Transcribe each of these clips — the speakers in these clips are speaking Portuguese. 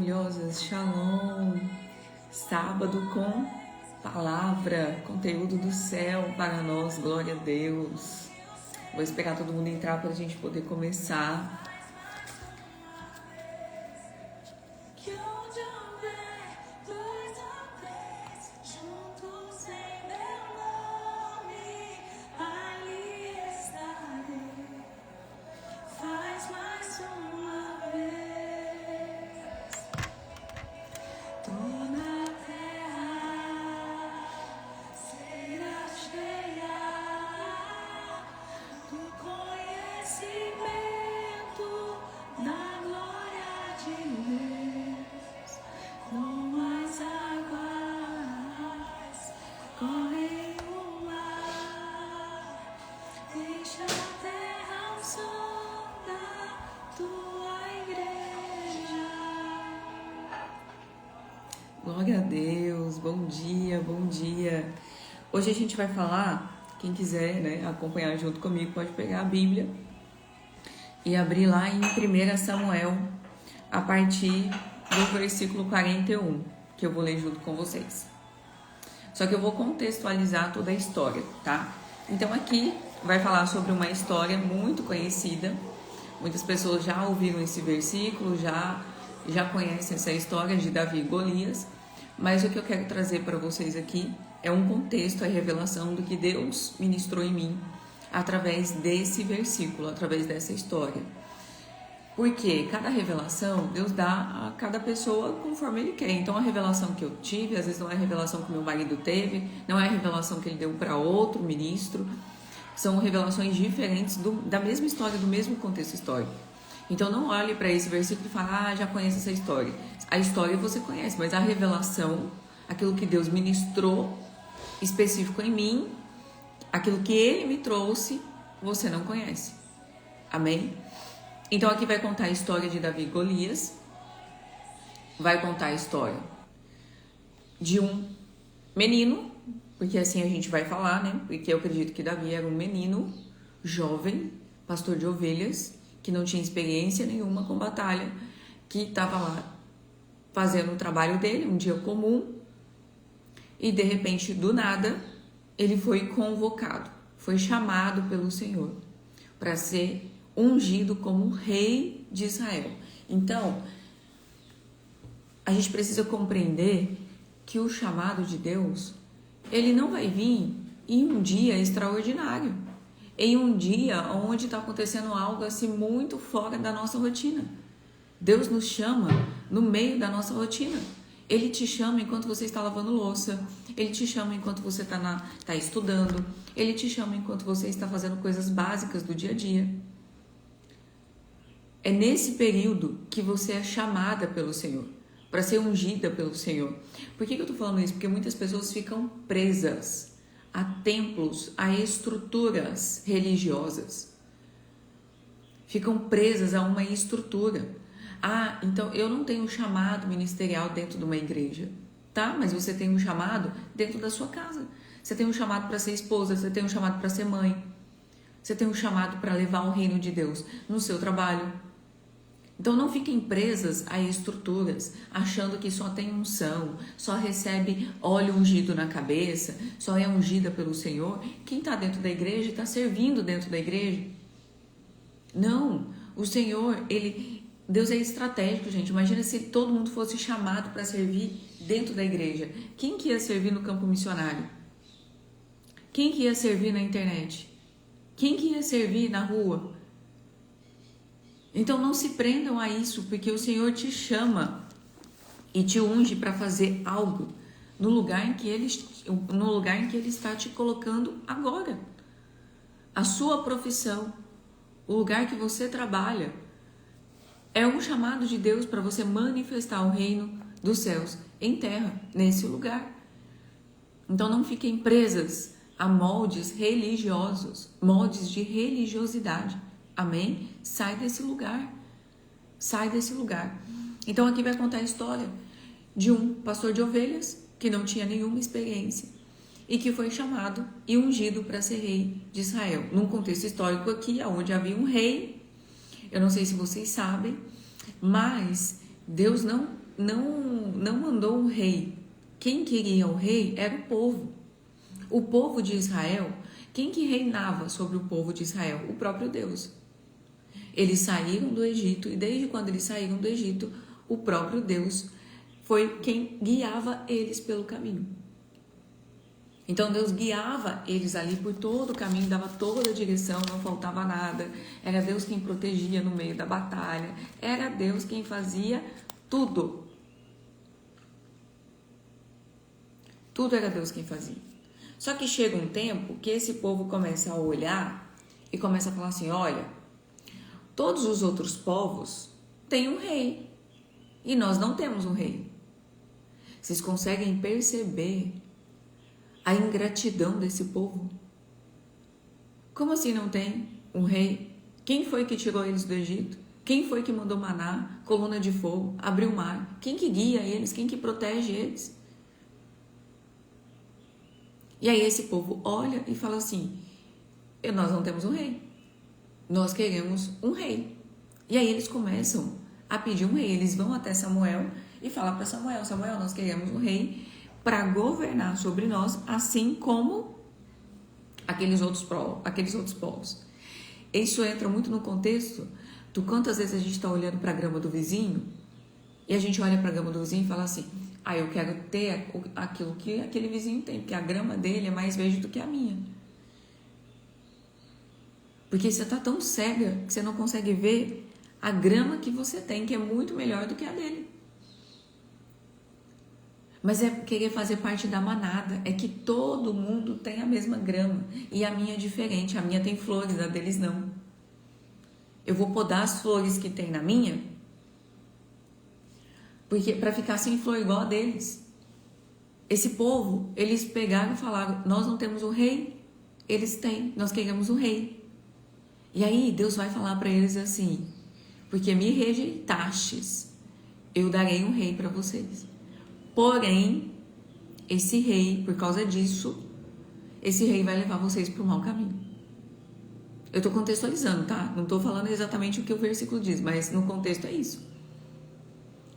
maravilhosas, Shalom, sábado com palavra, conteúdo do céu para nós, glória a Deus. Vou esperar todo mundo entrar para a gente poder começar. Glória a Deus, bom dia, bom dia. Hoje a gente vai falar, quem quiser acompanhar junto comigo, pode pegar a Bíblia e abrir lá em 1 Samuel, a partir do versículo 41, que eu vou ler junto com vocês. Só que eu vou contextualizar toda a história, tá? Então aqui vai falar sobre uma história muito conhecida, muitas pessoas já ouviram esse versículo, já conhecem essa história de Davi e Golias. Mas o que eu quero trazer para vocês aqui é um contexto, a revelação do que Deus ministrou em mim através desse versículo, através dessa história. Porque cada revelação Deus dá a cada pessoa conforme Ele quer. Então a revelação que eu tive, às vezes não é a revelação que meu marido teve, não é a revelação que ele deu para outro ministro. São revelações diferentes da mesma história, do mesmo contexto histórico. Então não olhe para esse versículo e fale, já conheço essa história. A história você conhece, mas a revelação, aquilo que Deus ministrou específico em mim, aquilo que Ele me trouxe, você não conhece. Amém? Então aqui vai contar a história de Davi e Golias, vai contar a história de um menino, porque assim a gente vai falar, porque eu acredito que Davi era um menino jovem, pastor de ovelhas, que não tinha experiência nenhuma com batalha, que estava lá fazendo o trabalho dele, um dia comum, e de repente, do nada, ele foi convocado, foi chamado pelo Senhor para ser ungido como rei de Israel. Então, a gente precisa compreender que o chamado de Deus, ele não vai vir em um dia extraordinário, em um dia onde está acontecendo algo assim muito fora da nossa rotina. Deus nos chama no meio da nossa rotina. Ele te chama enquanto você está lavando louça, Ele te chama enquanto você está estudando, Ele te chama enquanto você está fazendo coisas básicas do dia a dia. É nesse período que você é chamada pelo Senhor, para ser ungida pelo Senhor. Por que eu estou falando isso? Porque muitas pessoas ficam presas a templos, a estruturas religiosas. Ficam presas a uma estrutura. Então eu não tenho um chamado ministerial dentro de uma igreja, tá? Mas você tem um chamado dentro da sua casa. Você tem um chamado para ser esposa, você tem um chamado para ser mãe. Você tem um chamado para levar o reino de Deus no seu trabalho. Então não fiquem presas a estruturas, achando que só tem unção, só recebe óleo ungido na cabeça, só é ungida pelo Senhor. Quem está dentro da igreja está servindo dentro da igreja. Não, o Senhor, Deus é estratégico, gente. Imagina se todo mundo fosse chamado para servir dentro da igreja. Quem que ia servir no campo missionário? Quem que ia servir na internet? Quem que ia servir na rua? Então não se prendam a isso, porque o Senhor te chama e te unge para fazer algo no lugar em que Ele está te colocando agora. A sua profissão, o lugar que você trabalha, é um chamado de Deus para você manifestar o reino dos céus em terra, nesse lugar. Então não fiquem presas a moldes religiosos, moldes de religiosidade. Amém? Sai desse lugar. Sai desse lugar. Então aqui vai contar a história de um pastor de ovelhas que não tinha nenhuma experiência e que foi chamado e ungido para ser rei de Israel. Num contexto histórico aqui, onde havia um rei. Eu não sei se vocês sabem, mas Deus não não mandou um rei. Quem queria o rei era o povo. O povo de Israel, quem que reinava sobre o povo de Israel? O próprio Deus. Eles saíram do Egito e desde quando eles saíram do Egito, o próprio Deus foi quem guiava eles pelo caminho. Então Deus guiava eles ali por todo o caminho, dava toda a direção, não faltava nada. Era Deus quem protegia no meio da batalha. Era Deus quem fazia tudo. Tudo era Deus quem fazia. Só que chega um tempo que esse povo começa a olhar e começa a falar assim, olha, todos os outros povos têm um rei e nós não temos um rei. Vocês conseguem perceber a ingratidão desse povo? Como assim não tem um rei? Quem foi que tirou eles do Egito? Quem foi que mandou maná, coluna de fogo, abriu o mar? Quem que guia eles? Quem que protege eles? E aí esse povo olha e fala assim, nós não temos um rei. Nós queremos um rei. E aí eles começam a pedir um rei. Eles vão até Samuel e falam para Samuel, Samuel, nós queremos um rei para governar sobre nós, assim como aqueles outros povos. Isso entra muito no contexto do quantas vezes a gente está olhando para a grama do vizinho e a gente olha para a grama do vizinho e fala assim, eu quero ter aquilo que aquele vizinho tem, porque a grama dele é mais verde do que a minha. Porque você está tão cega que você não consegue ver a grama que você tem, que é muito melhor do que a dele. Mas é querer fazer parte da manada. É que todo mundo tem a mesma grama. E a minha é diferente. A minha tem flores, a deles não. Eu vou podar as flores que tem na minha, porque para ficar sem flor igual a deles. Esse povo, eles pegaram e falaram, nós não temos um rei. Eles têm, nós queremos um rei. E aí Deus vai falar para eles assim, porque me rejeitastes, eu darei um rei para vocês. Porém, esse rei, por causa disso, esse rei vai levar vocês para o mau caminho. Eu estou contextualizando, tá? Não estou falando exatamente o que o versículo diz, mas no contexto é isso.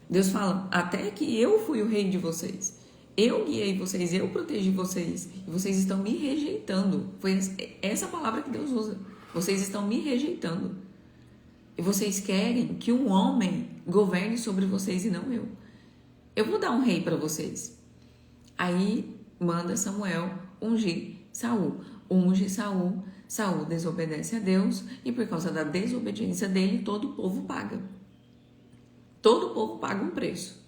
Deus fala, até que eu fui o rei de vocês. Eu guiei vocês, eu protegi vocês. E vocês estão me rejeitando. Foi essa palavra que Deus usa. Vocês estão me rejeitando. E vocês querem que um homem governe sobre vocês e não eu. Eu vou dar um rei para vocês. Aí manda Samuel ungir Saul. Unge Saul. Saul desobedece a Deus. E por causa da desobediência dele, todo o povo paga. Todo o povo paga um preço.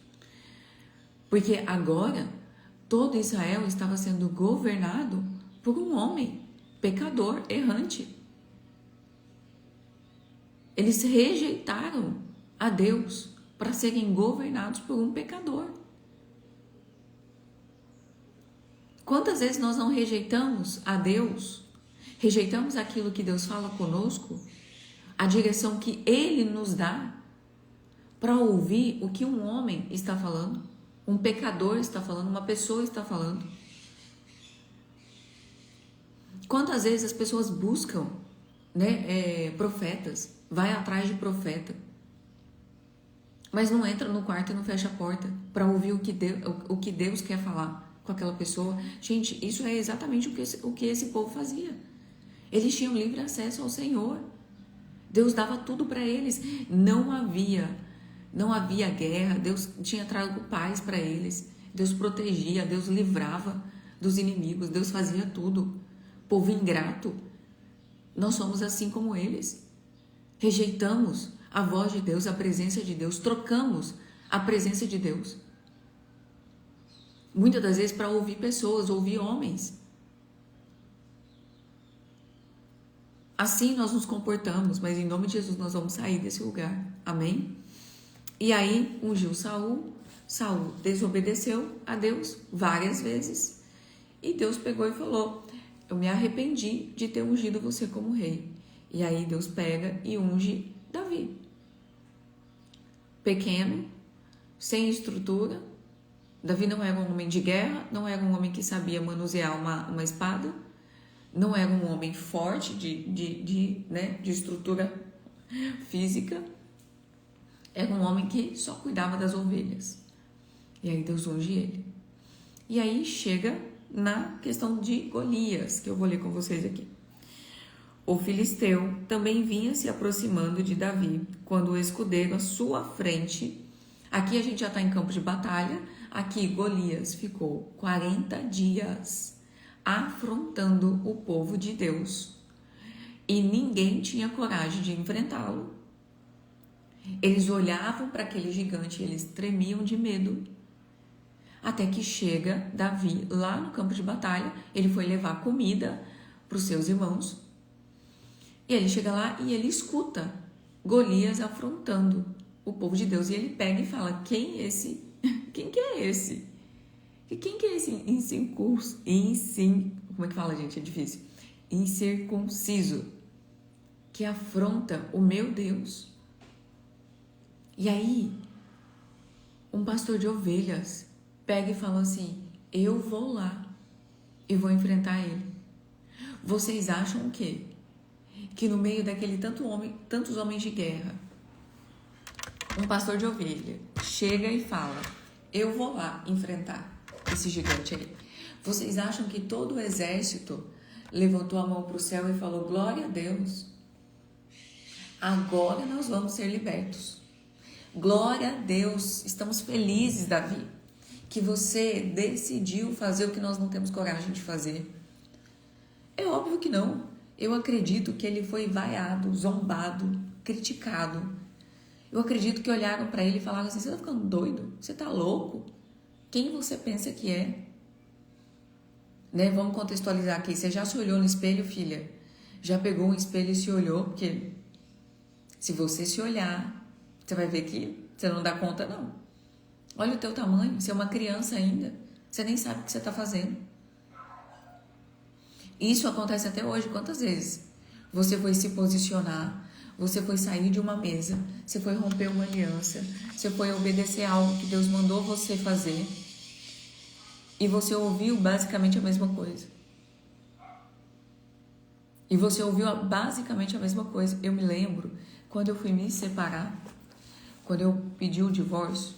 Porque agora, todo Israel estava sendo governado por um homem pecador, errante. Eles rejeitaram a Deus para serem governados por um pecador. Quantas vezes nós não rejeitamos a Deus, rejeitamos aquilo que Deus fala conosco, a direção que Ele nos dá, para ouvir o que um homem está falando, um pecador está falando, uma pessoa está falando. Quantas vezes as pessoas buscam, profetas, vai atrás de profeta, mas não entra no quarto e não fecha a porta para ouvir o que Deus quer falar com aquela pessoa. Gente, isso é exatamente o que esse povo fazia. Eles tinham livre acesso ao Senhor. Deus dava tudo para eles. Não havia guerra. Deus tinha trago paz para eles. Deus protegia, Deus livrava dos inimigos. Deus fazia tudo. Povo ingrato. Nós somos assim como eles. Rejeitamos a voz de Deus, a presença de Deus, trocamos a presença de Deus. Muitas das vezes para ouvir pessoas, ouvir homens. Assim nós nos comportamos, mas em nome de Jesus nós vamos sair desse lugar. Amém? E aí ungiu Saul. Saul desobedeceu a Deus várias vezes. E Deus pegou e falou, eu me arrependi de ter ungido você como rei. E aí Deus pega e unge Davi. Pequeno, sem estrutura. Davi não era um homem de guerra, não era um homem que sabia manusear uma espada, não era um homem forte de estrutura física. Era um homem que só cuidava das ovelhas. E aí Deus unge ele. E aí chega na questão de Golias, que eu vou ler com vocês aqui. O filisteu também vinha se aproximando de Davi, quando o escudeiro à sua frente. Aqui a gente já está em campo de batalha. Aqui Golias ficou 40 dias afrontando o povo de Deus. E ninguém tinha coragem de enfrentá-lo. Eles olhavam para aquele gigante e eles tremiam de medo. Até que chega Davi lá no campo de batalha. Ele foi levar comida para os seus irmãos. E ele chega lá e ele escuta Golias afrontando o povo de Deus. E ele pega e fala: quem é esse? Quem que é esse? Quem que é esse como é que fala, gente? É difícil. Incircunciso, que afronta o meu Deus. E aí, um pastor de ovelhas pega e fala assim: eu vou lá e vou enfrentar ele. Vocês acham o quê? Que no meio daquele tantos homens de guerra, um pastor de ovelha chega e fala: eu vou lá enfrentar esse gigante aí. Vocês acham que todo o exército levantou a mão para o céu e falou: glória a Deus, agora nós vamos ser libertos. Glória a Deus, estamos felizes, Davi, que você decidiu fazer o que nós não temos coragem de fazer. É óbvio que não. Eu acredito que ele foi vaiado, zombado, criticado. Eu acredito que olharam para ele e falaram assim: você tá ficando doido? Você tá louco? Quem você pensa que é? Né? Vamos contextualizar aqui. Você já se olhou no espelho, filha? Já pegou um espelho e se olhou? Porque se você se olhar, você vai ver que você não dá conta, não. Olha o teu tamanho. Você é uma criança ainda. Você nem sabe o que você está fazendo. Isso acontece até hoje. Quantas vezes você foi se posicionar, você foi sair de uma mesa, você foi romper uma aliança, você foi obedecer algo que Deus mandou você fazer e você ouviu basicamente a mesma coisa. E você ouviu basicamente a mesma coisa. Eu me lembro quando eu fui me separar, quando eu pedi o divórcio,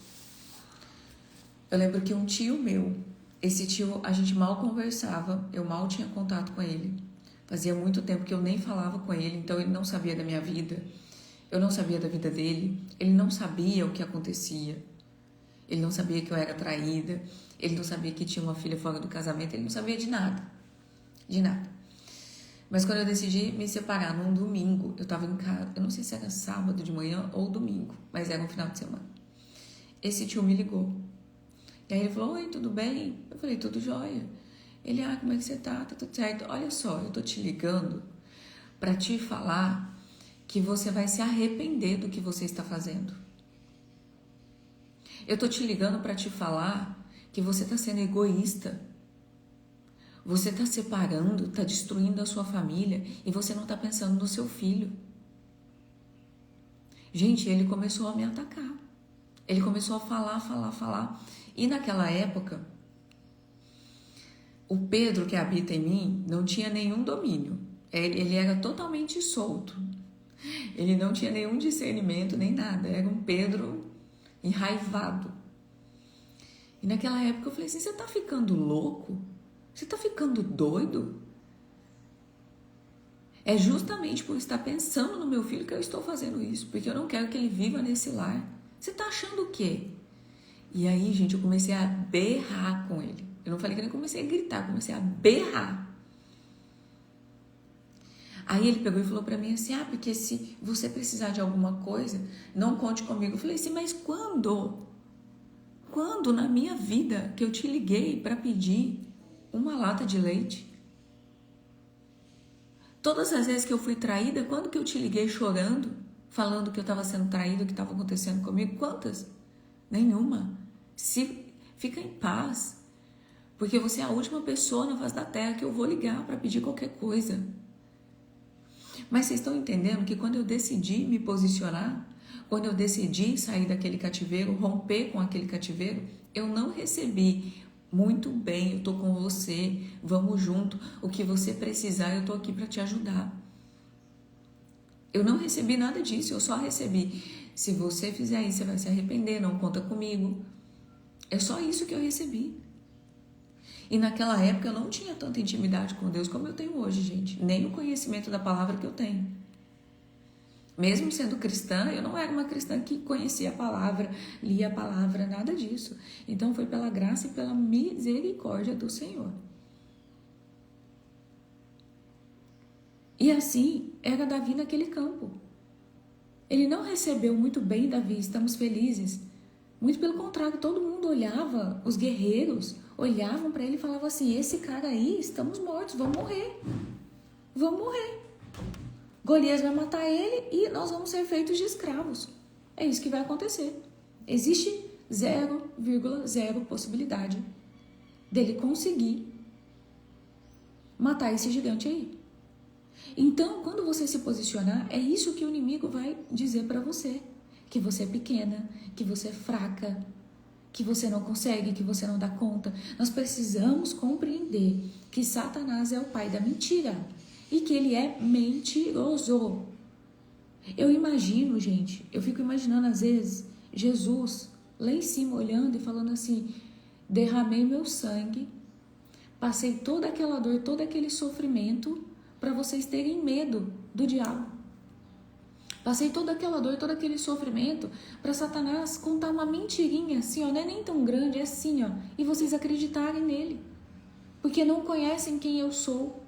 eu lembro que um tio meu, esse tio, a gente mal conversava, eu mal tinha contato com ele. Fazia muito tempo que eu nem falava com ele, então ele não sabia da minha vida. Eu não sabia da vida dele. Ele não sabia o que acontecia. Ele não sabia que eu era traída. Ele não sabia que tinha uma filha fora do casamento. Ele não sabia de nada. De nada. Mas quando eu decidi me separar num domingo, eu estava em casa. Eu não sei se era sábado de manhã ou domingo, mas era um final de semana. Esse tio me ligou. E aí ele falou: oi, tudo bem? Eu falei: tudo jóia. Ele: como é que você tá? Tá tudo certo. Olha só, eu tô te ligando para te falar que você vai se arrepender do que você está fazendo. Eu tô te ligando para te falar que você tá sendo egoísta. Você tá separando, tá destruindo a sua família e você não tá pensando no seu filho. Gente, ele começou a me atacar. Ele começou a falar. E naquela época, o Pedro que habita em mim não tinha nenhum domínio. Ele era totalmente solto. Ele não tinha nenhum discernimento, nem nada. Era um Pedro enraivado. E naquela época eu falei assim: você tá ficando louco? Você tá ficando doido? É justamente por estar pensando no meu filho que eu estou fazendo isso. Porque eu não quero que ele viva nesse lar. Você tá achando o quê? E aí, gente, eu comecei a berrar com ele. Eu não falei que eu comecei a gritar, comecei a berrar. Aí ele pegou e falou pra mim assim: porque se você precisar de alguma coisa, não conte comigo. Eu falei assim: mas quando? Quando na minha vida que eu te liguei para pedir uma lata de leite? Todas as vezes que eu fui traída, quando que eu te liguei chorando, falando que eu estava sendo traída, o que estava acontecendo comigo? Quantas? Nenhuma. Fica em paz, porque você é a última pessoa na face da terra que eu vou ligar para pedir qualquer coisa. Mas vocês estão entendendo que quando eu decidi me posicionar, quando eu decidi sair daquele cativeiro, romper com aquele cativeiro, eu não recebi: muito bem, eu tô com você, vamos junto, o que você precisar, eu tô aqui para te ajudar. Eu não recebi nada disso, eu só recebi: se você fizer isso, você vai se arrepender, não conta comigo. É só isso que eu recebi. E naquela época eu não tinha tanta intimidade com Deus como eu tenho hoje, gente. Nem o conhecimento da palavra que eu tenho. Mesmo sendo cristã, eu não era uma cristã que conhecia a palavra, lia a palavra, nada disso. Então foi pela graça e pela misericórdia do Senhor. E assim era Davi naquele campo. Ele não recebeu muito bem Davi, estamos felizes. Muito pelo contrário, todo mundo olhava, os guerreiros olhavam para ele e falavam assim, esse cara aí, estamos mortos, vamos morrer. Vamos morrer. Golias vai matar ele e nós vamos ser feitos de escravos. É isso que vai acontecer. Existe 0,0 possibilidade dele conseguir matar esse gigante aí. Então, quando você se posicionar, é isso que o inimigo vai dizer para você. Que você é pequena, que você é fraca, que você não consegue, que você não dá conta. Nós precisamos compreender que Satanás é o pai da mentira e que ele é mentiroso. Eu imagino, gente, eu fico imaginando às vezes Jesus lá em cima olhando e falando assim, derramei meu sangue, passei toda aquela dor, todo aquele sofrimento para vocês terem medo do diabo. Passei toda aquela dor, todo aquele sofrimento para Satanás contar uma mentirinha assim, ó, não é nem tão grande, é assim, ó, e vocês acreditarem nele. Porque não conhecem quem eu sou.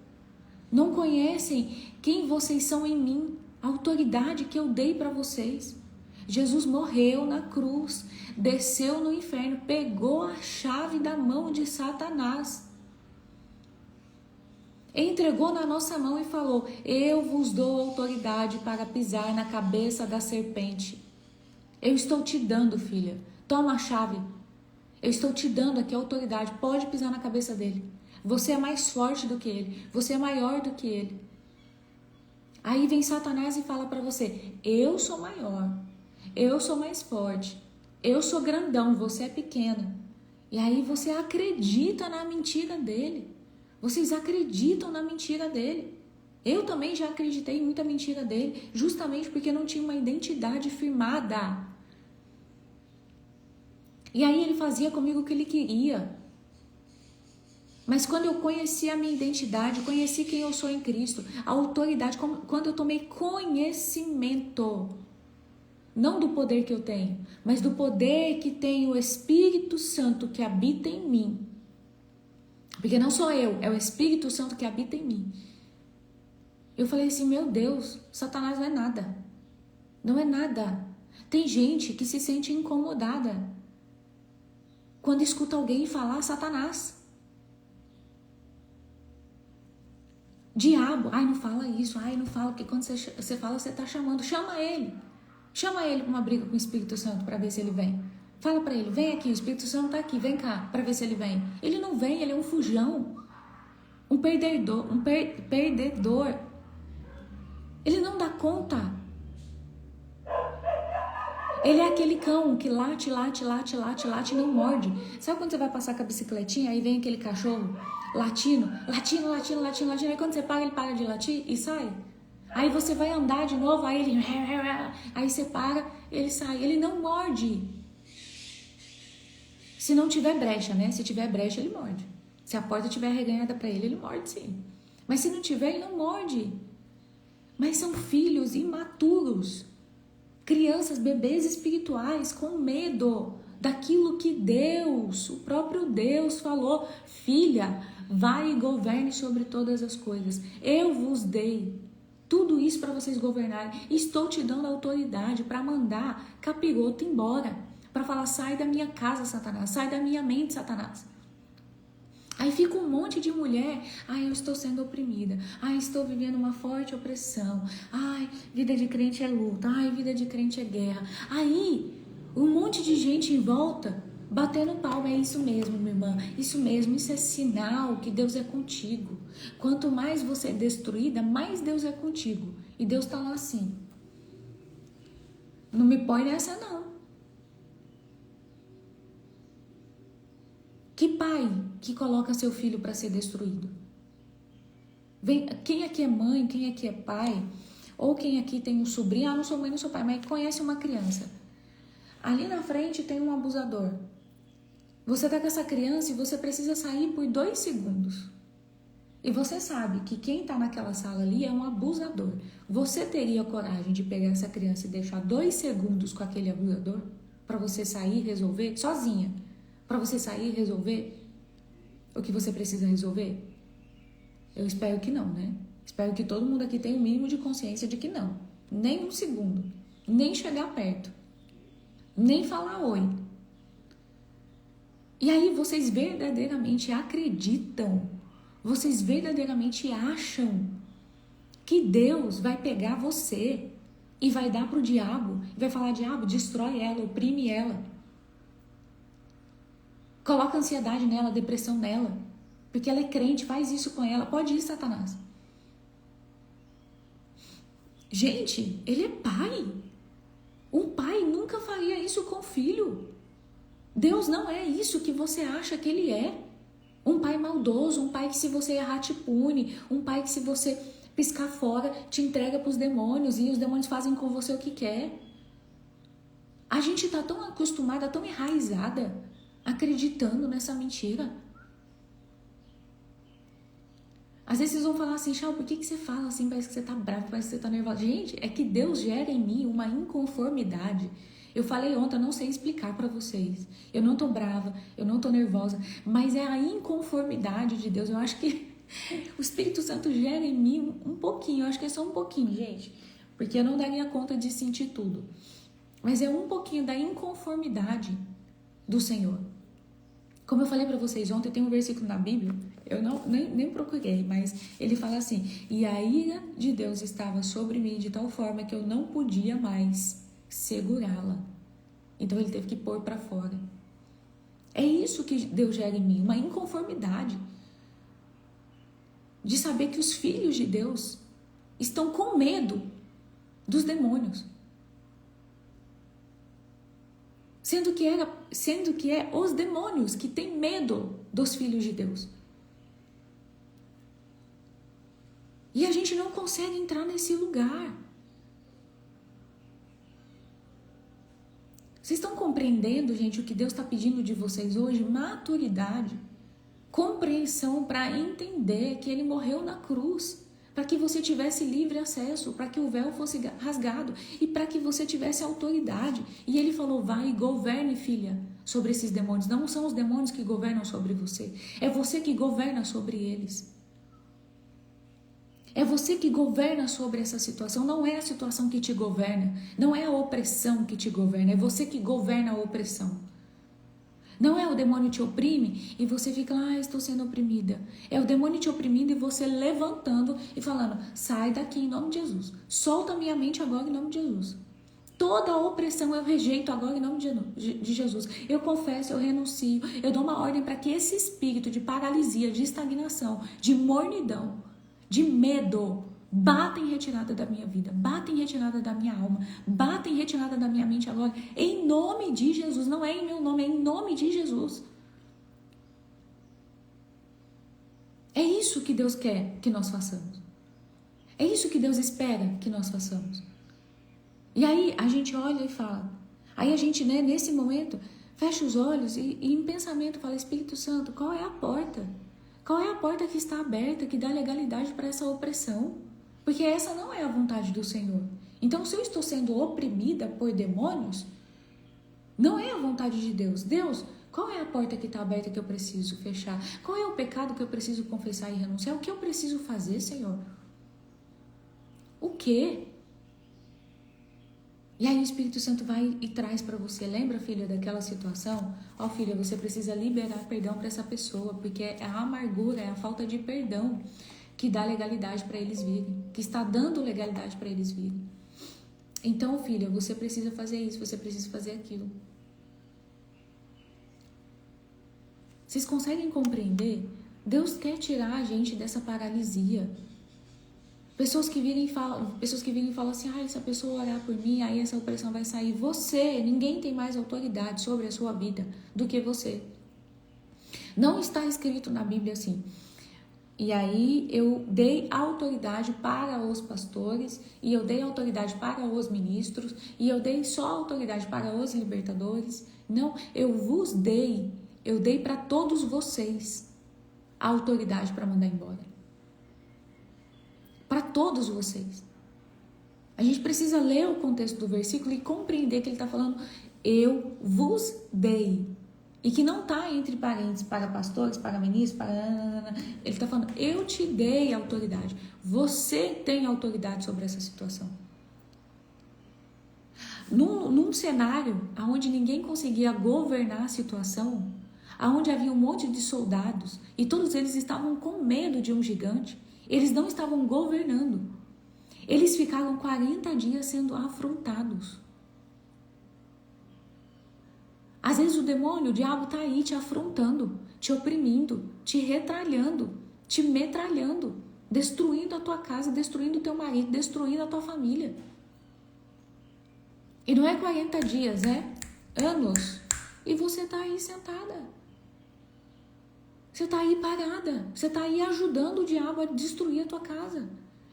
Não conhecem quem vocês são em mim, a autoridade que eu dei para vocês. Jesus morreu na cruz, desceu no inferno, pegou a chave da mão de Satanás. Entregou na nossa mão e falou, eu vos dou autoridade para pisar na cabeça da serpente. Eu estou te dando, filha, toma a chave. Eu estou te dando aqui a autoridade, pode pisar na cabeça dele. Você é mais forte do que ele, você é maior do que ele. Aí vem Satanás e fala para você, eu sou maior, eu sou mais forte, eu sou grandão, você é pequena. E aí você acredita na mentira dele. Vocês acreditam na mentira dele. Eu também já acreditei em muita mentira dele, justamente porque não tinha uma identidade firmada. E aí ele fazia comigo o que ele queria. Mas quando eu conheci a minha identidade, conheci quem eu sou em Cristo, a autoridade, quando eu tomei conhecimento, não do poder que eu tenho, mas do poder que tem o Espírito Santo que habita em mim. Porque não sou eu, é o Espírito Santo que habita em mim. Eu falei assim, meu Deus, Satanás não é nada. Não é nada. Tem gente que se sente incomodada quando escuta alguém falar Satanás. Diabo, ai não fala isso, ai não fala, porque quando você fala, você está chamando. Chama ele para uma briga com o Espírito Santo para ver se ele vem. Fala para ele, vem aqui, o Espírito Santo está aqui, vem cá, para ver se ele vem. Ele não vem, ele é um fujão, um perdedor, perdedor. Ele não dá conta. Ele é aquele cão que late, e não morde. Sabe quando você vai passar com a bicicletinha, aí vem aquele cachorro latindo, aí quando você para, ele para de latir e sai? Aí você vai andar de novo, aí ele... Aí você para, ele sai, ele não morde. Se não tiver brecha, né? Se tiver brecha, ele morde. Se a porta tiver arreganhada para ele morde sim. Mas se não tiver, ele não morde. Mas são filhos imaturos. Crianças, bebês espirituais com medo daquilo que Deus, o próprio Deus falou. Filha, vai e governe sobre todas as coisas. Eu vos dei tudo isso para vocês governarem. Estou te dando autoridade para mandar capiroto embora. Para falar, sai da minha casa, Satanás. Sai da minha mente, Satanás. Aí fica um monte de mulher, ai, eu estou sendo oprimida, ai, estou vivendo uma forte opressão, ai, vida de crente é luta, ai, vida de crente é guerra. Aí, um monte de gente em volta, batendo palma, é isso mesmo, minha irmã, isso mesmo, isso é sinal que Deus é contigo. Quanto mais você é destruída, mais Deus é contigo. E Deus está lá assim, não me põe nessa não. Que pai que coloca seu filho para ser destruído? Quem aqui é mãe, quem aqui é pai, ou quem aqui tem um sobrinho, não sou mãe, não sou pai, mas conhece uma criança. Ali na frente tem um abusador. Você tá com essa criança e você precisa sair por 2 segundos. E você sabe que quem tá naquela sala ali é um abusador. Você teria coragem de pegar essa criança e deixar 2 segundos com aquele abusador? Para você sair e resolver sozinha? Para você sair e resolver o que você precisa resolver? Eu espero que não, né? Espero que todo mundo aqui tenha o mínimo de consciência de que não. Nem 1 segundo. Nem chegar perto. Nem falar oi. E aí vocês verdadeiramente acreditam, vocês verdadeiramente acham que Deus vai pegar você e vai dar pro diabo, e vai falar, diabo, destrói ela, oprime ela. Coloca ansiedade nela, depressão nela, porque ela é crente, faz isso com ela. Pode ir, Satanás. Gente, ele é pai. Um pai nunca faria isso com o filho. Deus não é isso que você acha que ele é. Um pai maldoso, um pai que se você errar te pune, um pai que se você piscar fora te entrega para os demônios e os demônios fazem com você o que quer. A gente tá tão acostumada, tão enraizada, acreditando nessa mentira. Às vezes vocês vão falar assim, Chau, por que você fala assim? Parece que você tá bravo, parece que você tá nervosa. Gente, é que Deus gera em mim uma inconformidade. Eu falei ontem, eu não sei explicar pra vocês. Eu não tô brava, eu não tô nervosa, mas é a inconformidade de Deus. Eu acho que o Espírito Santo gera em mim um pouquinho, eu acho que é só um pouquinho, gente. Porque eu não daria conta de sentir tudo. Mas é um pouquinho da inconformidade do Senhor. Como eu falei pra vocês ontem, tem um versículo na Bíblia, eu nem procurei, mas ele fala assim, e a ira de Deus estava sobre mim de tal forma que eu não podia mais segurá-la. Então ele teve que pôr para fora. É isso que Deus gera em mim, uma inconformidade de saber que os filhos de Deus estão com medo dos demônios. Sendo que é os demônios que têm medo dos filhos de Deus. E a gente não consegue entrar nesse lugar. Vocês estão compreendendo, gente, o que Deus está pedindo de vocês hoje? Maturidade, compreensão para entender que Ele morreu na cruz, para que você tivesse livre acesso, para que o véu fosse rasgado e para que você tivesse autoridade. E Ele falou, vai e governe, filha, sobre esses demônios. Não são os demônios que governam sobre você, é você que governa sobre eles. É você que governa sobre essa situação, não é a situação que te governa, não é a opressão que te governa, é você que governa a opressão. Não é o demônio te oprime e você fica lá, estou sendo oprimida. É o demônio te oprimindo e você levantando e falando, sai daqui em nome de Jesus. Solta minha mente agora em nome de Jesus. Toda a opressão eu rejeito agora em nome de Jesus. Eu confesso, eu renuncio, eu dou uma ordem para que esse espírito de paralisia, de estagnação, de mornidão, de medo, bata em retirada da minha vida, bata em retirada da minha alma, bata em retirada da minha mente agora, em nome de Jesus. Não é em meu nome, é em nome de Jesus. É isso que Deus quer que nós façamos. É isso que Deus espera que nós façamos. E aí a gente olha e fala, aí a gente, né, nesse momento, fecha os olhos e em pensamento fala, Espírito Santo, qual é a porta? Qual é a porta que está aberta, que dá legalidade para essa opressão? Porque essa não é a vontade do Senhor. Então, se eu estou sendo oprimida por demônios, não é a vontade de Deus. Deus, qual é a porta que está aberta que eu preciso fechar? Qual é o pecado que eu preciso confessar e renunciar? O que eu preciso fazer, Senhor? O quê? E aí o Espírito Santo vai e traz para você, lembra, filha, daquela situação? Ó, filha, você precisa liberar perdão para essa pessoa, porque é a amargura, é a falta de perdão que dá legalidade para eles virem, que está dando legalidade para eles virem. Então, filha, você precisa fazer isso, você precisa fazer aquilo. Vocês conseguem compreender? Deus quer tirar a gente dessa paralisia. Pessoas que virem e falam assim, se a pessoa orar por mim, aí essa opressão vai sair. Ninguém tem mais autoridade sobre a sua vida do que você. Não está escrito na Bíblia assim. E aí eu dei autoridade para os pastores, e eu dei autoridade para os ministros, e eu dei só autoridade para os libertadores. Não, eu vos dei eu dei para todos vocês a autoridade para mandar embora. Para todos vocês. A gente precisa ler o contexto do versículo e compreender que ele está falando, eu vos dei. E que não está entre parênteses, para pastores, para ministros, para... Ele está falando, eu te dei autoridade. Você tem autoridade sobre essa situação. Num cenário onde ninguém conseguia governar a situação, onde havia um monte de soldados e todos eles estavam com medo de um gigante, eles não estavam governando. Eles ficaram 40 dias sendo afrontados. Às vezes o demônio, o diabo está aí te afrontando, te oprimindo, te retralhando, te metralhando, destruindo a tua casa, destruindo o teu marido, destruindo a tua família. E não é 40 dias, é anos. E você está aí sentada. Você está aí parada. Você está aí ajudando o diabo a destruir a tua casa.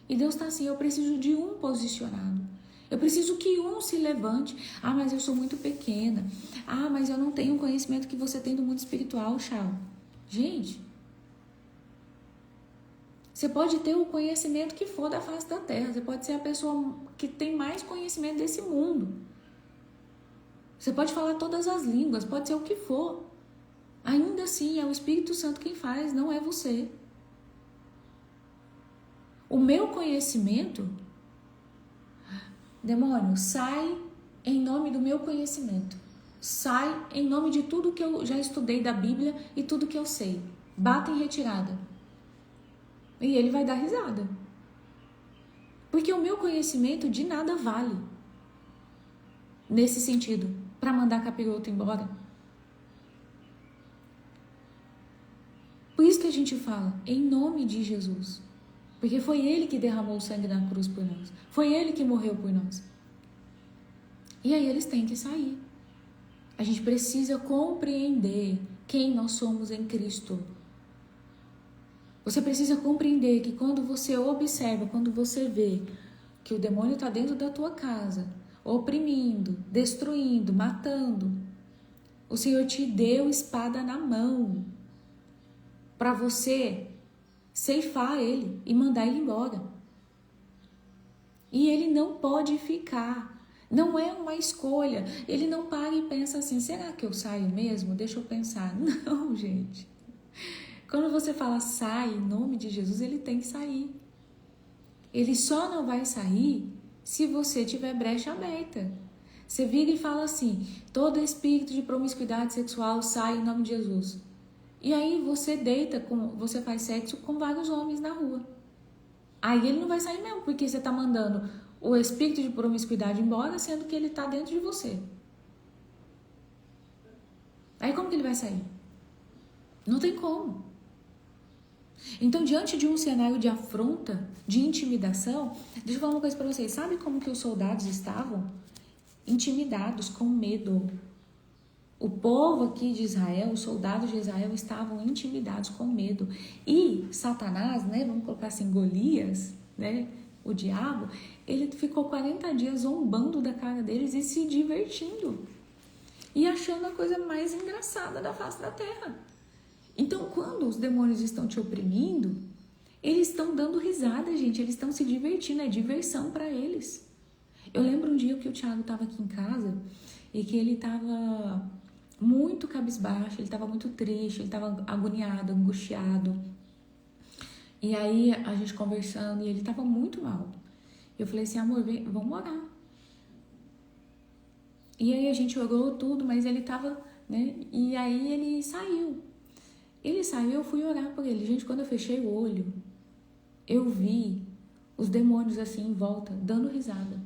E Deus está assim, eu preciso de um posicionado. Eu preciso que um se levante. Ah, mas eu sou muito pequena. Ah, mas eu não tenho o conhecimento que você tem do mundo espiritual, Chau. Gente, você pode ter o conhecimento que for da face da terra. Você pode ser a pessoa que tem mais conhecimento desse mundo. Você pode falar todas as línguas, pode ser o que for. Ainda assim, é o Espírito Santo quem faz, não é você. O meu conhecimento, demônio, sai em nome do meu conhecimento. Sai em nome de tudo que eu já estudei da Bíblia e tudo que eu sei. Bata em retirada. E ele vai dar risada. Porque o meu conhecimento de nada vale. Nesse sentido, para mandar capiroto embora. Por isso que a gente fala, em nome de Jesus. Porque foi ele que derramou o sangue na cruz por nós. Foi ele que morreu por nós. E aí eles têm que sair. A gente precisa compreender quem nós somos em Cristo. Você precisa compreender que quando você observa, quando você vê que o demônio está dentro da tua casa, oprimindo, destruindo, matando, o Senhor te deu espada na mão para você ceifar ele e mandar ele embora. E ele não pode ficar. Não é uma escolha. Ele não para e pensa assim, será que eu saio mesmo? Deixa eu pensar. Não, gente. Quando você fala sai em nome de Jesus, ele tem que sair. Ele só não vai sair se você tiver brecha aberta. Você vira e fala assim, todo espírito de promiscuidade sexual sai em nome de Jesus. E aí você você faz sexo com vários homens na rua. Aí ele não vai sair mesmo, porque você está mandando o espírito de promiscuidade embora, sendo que ele está dentro de você. Aí como que ele vai sair? Não tem como. Então, diante de um cenário de afronta, de intimidação, deixa eu falar uma coisa para vocês. Sabe como que os soldados estavam? Intimidados, com medo. O povo aqui de Israel, os soldados de Israel estavam intimidados, com medo. E Satanás, né, vamos colocar assim, Golias, né, o diabo, ele ficou 40 dias zombando da cara deles e se divertindo. E achando a coisa mais engraçada da face da terra. Então, quando os demônios estão te oprimindo, eles estão dando risada, gente. Eles estão se divertindo, é diversão para eles. Eu lembro um dia que o Thiago estava aqui em casa e que ele estava muito cabisbaixo, ele estava muito triste, ele estava agoniado, angustiado. E aí, a gente conversando, e ele estava muito mal. Eu falei assim, amor, vem, vamos orar. E aí, a gente orou tudo, mas ele estava, né? E aí, ele saiu. Ele saiu, eu fui orar por ele. Gente, quando eu fechei o olho, eu vi os demônios assim em volta, dando risada.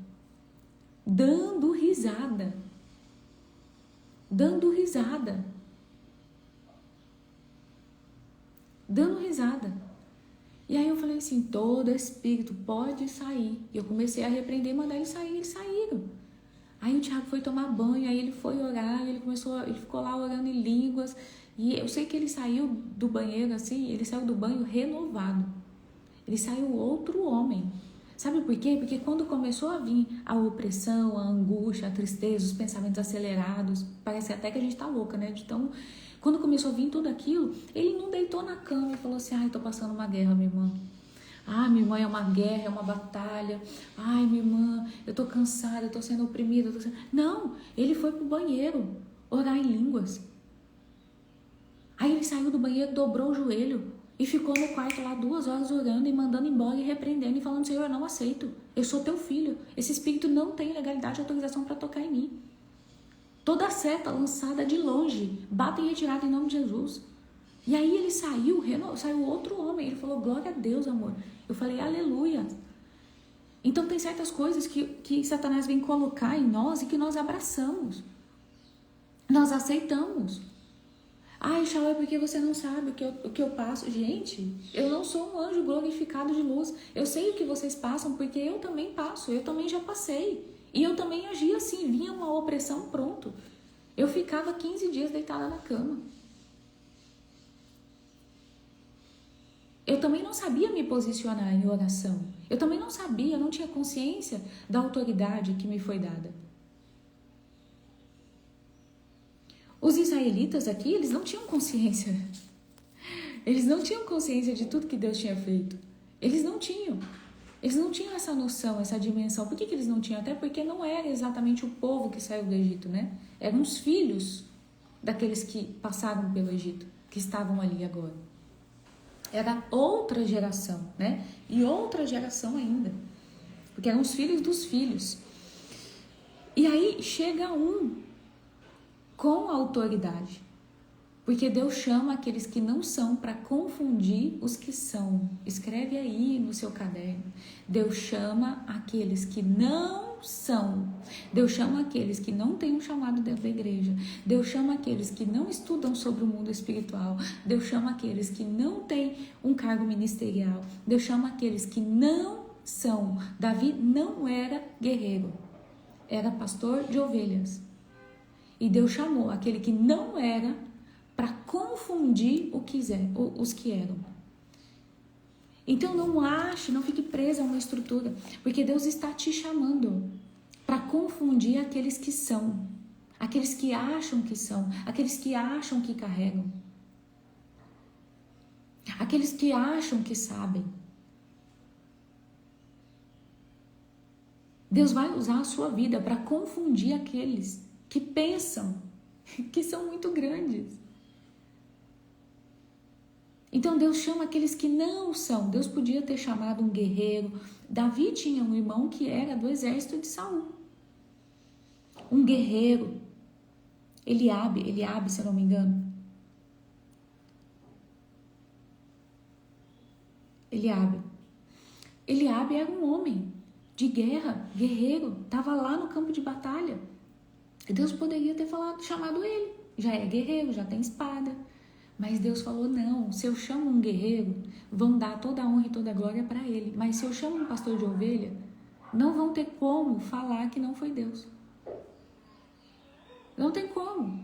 Dando risada. Dando risada. Dando risada. E aí eu falei assim, todo espírito pode sair. E eu comecei a repreender e mandar eles sair, eles saíram. Aí o Thiago foi tomar banho, aí ele foi orar, ele ficou lá orando em línguas. E eu sei que ele saiu do banheiro assim, ele saiu do banho renovado. Ele saiu outro homem. Sabe por quê? Porque quando começou a vir a opressão, a angústia, a tristeza, os pensamentos acelerados, parece até que a gente tá louca, né? Então, quando começou a vir tudo aquilo, ele não deitou na cama e falou assim, ai, tô passando uma guerra, minha irmã. Ai, minha irmã, é uma guerra, é uma batalha. Ai, minha irmã, eu tô cansada, eu tô sendo oprimida. Não, ele foi pro banheiro orar em línguas. Aí ele saiu do banheiro, dobrou o joelho e ficou no quarto lá 2 horas orando e mandando embora e repreendendo e falando, Senhor, eu não aceito. Eu sou teu filho. Esse espírito não tem legalidade e autorização para tocar em mim. Toda seta lançada de longe, bata em retirada em nome de Jesus. E aí ele saiu outro homem. Ele falou, glória a Deus, amor. Eu falei, aleluia. Então tem certas coisas que Satanás vem colocar em nós e que nós abraçamos. Nós aceitamos. Ai, Shaul, é porque você não sabe o que eu passo. Gente, eu não sou um anjo glorificado de luz. Eu sei o que vocês passam porque eu também passo. Eu também já passei. E eu também agia assim. Vinha uma opressão, pronto. Eu ficava 15 dias deitada na cama. Eu também não sabia me posicionar em oração. Eu também não sabia, não tinha consciência da autoridade que me foi dada. Os israelitas aqui, eles não tinham consciência. Eles não tinham consciência de tudo que Deus tinha feito. Eles não tinham. Eles não tinham essa noção, essa dimensão. Por que eles não tinham? Até porque não era exatamente o povo que saiu do Egito, né? Eram os filhos daqueles que passaram pelo Egito, que estavam ali agora. Era outra geração, né? E outra geração ainda. Porque eram os filhos dos filhos. E aí chega um com autoridade. Porque Deus chama aqueles que não são para confundir os que são. Escreve aí no seu caderno. Deus chama aqueles que não são. Deus chama aqueles que não têm um chamado dentro da igreja. Deus chama aqueles que não estudam sobre o mundo espiritual. Deus chama aqueles que não têm um cargo ministerial. Deus chama aqueles que não são. Davi não era guerreiro. Era pastor de ovelhas. E Deus chamou aquele que não era para confundir os que eram. Então não ache, não fique presa a uma estrutura, porque Deus está te chamando para confundir aqueles que são, aqueles que acham que são, aqueles que acham que carregam, aqueles que acham que sabem. Deus vai usar a sua vida para confundir aqueles que pensam que são muito grandes. Então Deus chama aqueles que não são. Deus podia ter chamado um guerreiro. Davi tinha um irmão que era do exército de Saul. Um guerreiro. Eliabe, se eu não me engano. Eliabe era um homem de guerra, guerreiro, estava lá no campo de batalha. Deus poderia ter chamado ele. Já é guerreiro, já tem espada. Mas Deus falou, não, se eu chamo um guerreiro, vão dar toda a honra e toda a glória para ele. Mas se eu chamo um pastor de ovelha, não vão ter como falar que não foi Deus. Não tem como.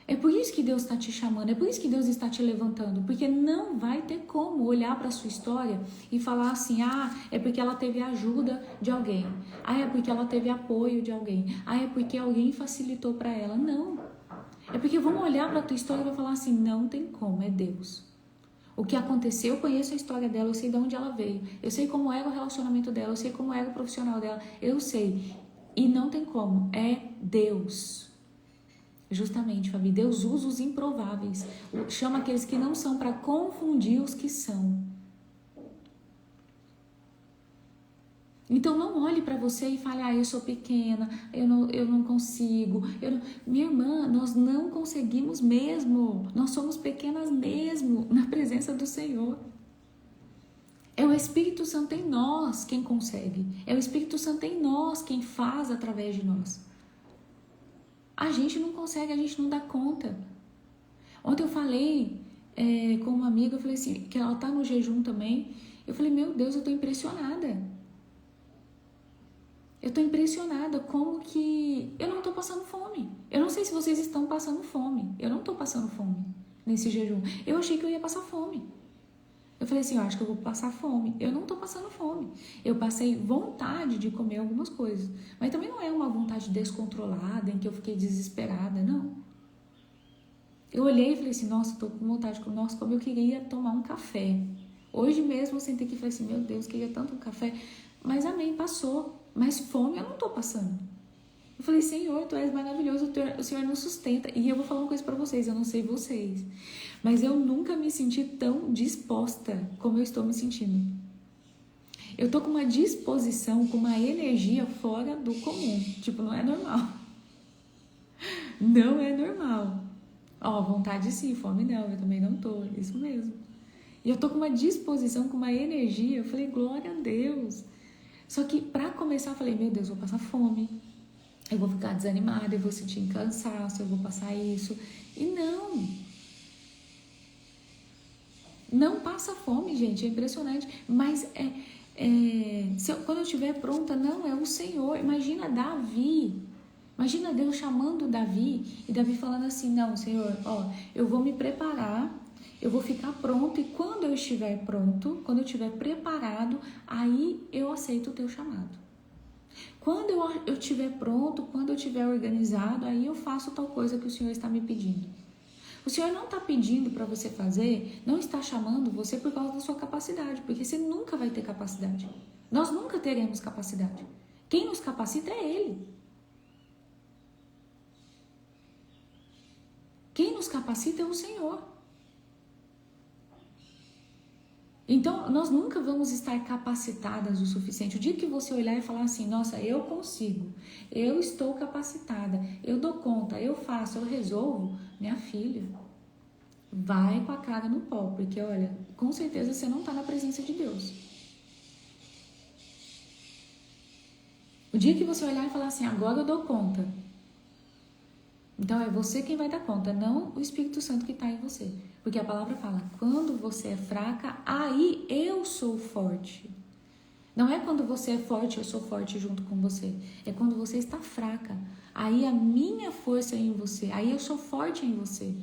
É por isso que Deus está te chamando, é por isso que Deus está te levantando. Porque não vai ter como olhar para a sua história e falar assim, é porque ela teve ajuda de alguém. É porque ela teve apoio de alguém. É porque alguém facilitou para ela. Não. É porque vão olhar para a tua história e vão falar assim, não tem como, é Deus. O que aconteceu, eu conheço a história dela, eu sei de onde ela veio. Eu sei como era o relacionamento dela, eu sei como era o profissional dela. Eu sei. E não tem como, é Deus. Justamente, Fabi, Deus usa os improváveis. Chama aqueles que não são para confundir os que são. Então não olhe para você e fale, eu sou pequena, eu não consigo. Minha irmã, nós não conseguimos mesmo. Nós somos pequenas mesmo na presença do Senhor. É o Espírito Santo em nós quem consegue. É o Espírito Santo em nós quem faz através de nós. A gente não consegue, a gente não dá conta. Ontem eu falei com uma amiga, eu falei assim, que ela está no jejum também. Eu falei, meu Deus, eu estou impressionada. Eu estou impressionada como que eu não estou passando fome. Eu não sei se vocês estão passando fome. Eu não estou passando fome nesse jejum. Eu achei que eu ia passar fome. Eu falei assim, eu acho que eu vou passar fome. Eu não tô passando fome. Eu passei vontade de comer algumas coisas. Mas também não é uma vontade descontrolada, em que eu fiquei desesperada, não. Eu olhei e falei assim, nossa, tô com vontade de comer. Nossa, como eu queria tomar um café. Hoje mesmo eu sentei aqui e falei assim, meu Deus, queria tanto um café. Mas amém, passou. Mas fome eu não tô passando. Eu falei, Senhor, Tu és maravilhoso, o Senhor nos sustenta. E eu vou falar uma coisa pra vocês, eu não sei vocês, mas eu nunca me senti tão disposta como eu estou me sentindo. Eu tô com uma disposição, com uma energia fora do comum. Tipo, não é normal. Não é normal. Ó, vontade sim, fome não, eu também não tô, isso mesmo. E eu tô com uma disposição, com uma energia, eu falei, glória a Deus. Só que pra começar eu falei, meu Deus, eu vou passar fome. Eu vou ficar desanimada, eu vou sentir cansaço, eu vou passar isso. E não passa fome, gente, é impressionante. Mas quando eu estiver pronta, não, é o Senhor. Imagina Davi, imagina Deus chamando Davi e Davi falando assim, não, Senhor, ó, eu vou me preparar, eu vou ficar pronto e quando eu estiver pronto, quando eu estiver preparado, aí eu aceito o teu chamado. Quando eu estiver pronto, quando eu estiver organizado, aí eu faço tal coisa que o Senhor está me pedindo. O Senhor não está pedindo para você fazer, não está chamando você por causa da sua capacidade, porque você nunca vai ter capacidade. Nós nunca teremos capacidade. Quem nos capacita é Ele. Quem nos capacita é o Senhor. Então, nós nunca vamos estar capacitadas o suficiente. O dia que você olhar e falar assim, nossa, eu consigo, eu estou capacitada, eu dou conta, eu faço, eu resolvo, minha filha, vai com a cara no pó, porque olha, com certeza você não está na presença de Deus. O dia que você olhar e falar assim, agora eu dou conta, então é você quem vai dar conta, não o Espírito Santo que está em você. Porque a palavra fala, quando você é fraca, aí eu sou forte. Não é quando você é forte, eu sou forte junto com você. É quando você está fraca. Aí a minha força é em você, aí eu sou forte em você.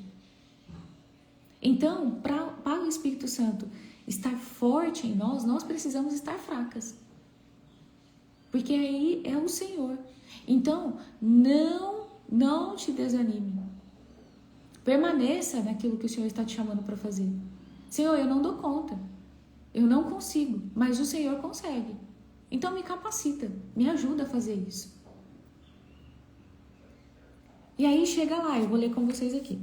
Então, para o Espírito Santo estar forte em nós, nós precisamos estar fracas. Porque aí é o Senhor. Então, não te desanime. Permaneça naquilo que o Senhor está te chamando para fazer. Senhor, eu não dou conta. Eu não consigo, mas o Senhor consegue. Então me capacita, me ajuda a fazer isso. E aí chega lá, eu vou ler com vocês aqui.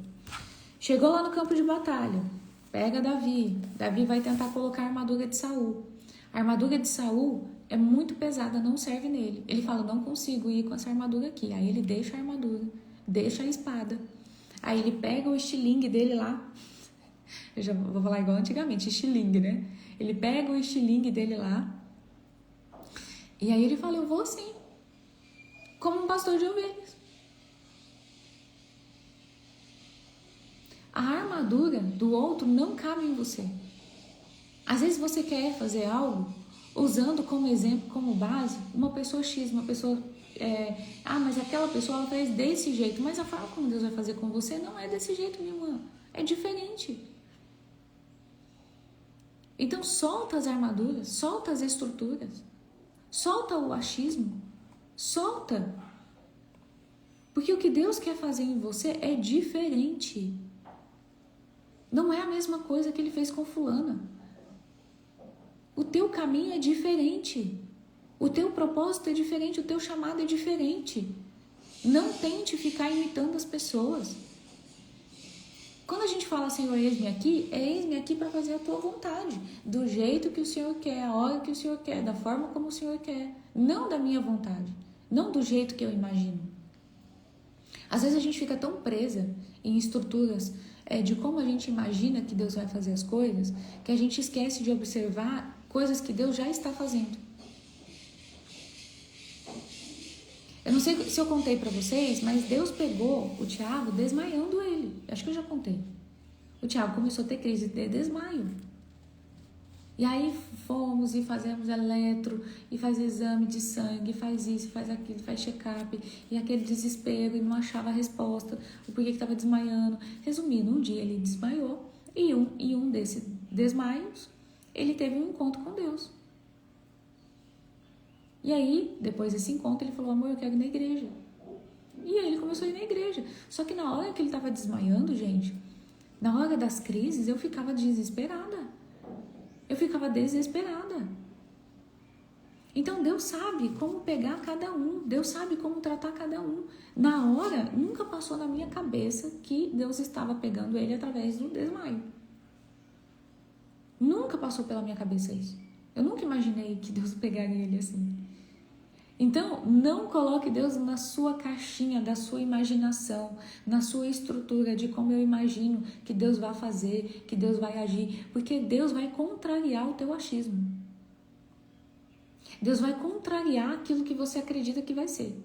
Chegou lá no campo de batalha, pega Davi. Davi vai tentar colocar a armadura de Saul. A armadura de Saul é muito pesada, não serve nele. Ele fala, não consigo ir com essa armadura aqui. Aí ele deixa a armadura, deixa a espada. Aí ele pega o estilingue dele lá, eu já vou falar igual antigamente, estilingue, né? Ele pega o estilingue dele lá, e aí ele fala, eu vou sim, como um pastor de ovelhas. A armadura do outro não cabe em você. Às vezes você quer fazer algo usando como exemplo, como base, uma pessoa X, uma pessoa... mas aquela pessoa ela faz desse jeito, mas a forma como Deus vai fazer com você não é desse jeito, minha irmã, é diferente. Então solta as armaduras, solta as estruturas, solta o achismo, solta, porque o que Deus quer fazer em você é diferente, não é a mesma coisa que Ele fez com fulana. O teu caminho é diferente. O teu propósito é diferente, o teu chamado é diferente. Não tente ficar imitando as pessoas. Quando a gente fala, Senhor, eis-me aqui, é eis-me aqui para fazer a tua vontade. Do jeito que o Senhor quer, a hora que o Senhor quer, da forma como o Senhor quer. Não da minha vontade, não do jeito que eu imagino. Às vezes a gente fica tão presa em estruturas de como a gente imagina que Deus vai fazer as coisas, que a gente esquece de observar coisas que Deus já está fazendo. Eu não sei se eu contei pra vocês, mas Deus pegou o Tiago desmaiando ele. Acho que eu já contei. O Tiago começou a ter crise de desmaio. E aí fomos e fazemos eletro, e faz exame de sangue, faz isso, faz aquilo, faz check-up, e aquele desespero, e não achava a resposta, o porquê que estava desmaiando. Resumindo, um dia ele desmaiou, e um desses desmaios, ele teve um encontro com Deus. E aí, depois desse encontro, ele falou, amor, eu quero ir na igreja. E aí ele começou a ir na igreja. Só que na hora que ele estava desmaiando, gente, na hora das crises, eu ficava desesperada. Eu ficava desesperada. Então Deus sabe como pegar cada um. Deus sabe como tratar cada um. Na hora, nunca passou na minha cabeça que Deus estava pegando ele através do desmaio. Nunca passou pela minha cabeça isso. Eu nunca imaginei que Deus pegaria ele assim. Então, não coloque Deus na sua caixinha da sua imaginação, na sua estrutura de como eu imagino que Deus vai fazer, que Deus vai agir, porque Deus vai contrariar o teu achismo. Deus vai contrariar aquilo que você acredita que vai ser.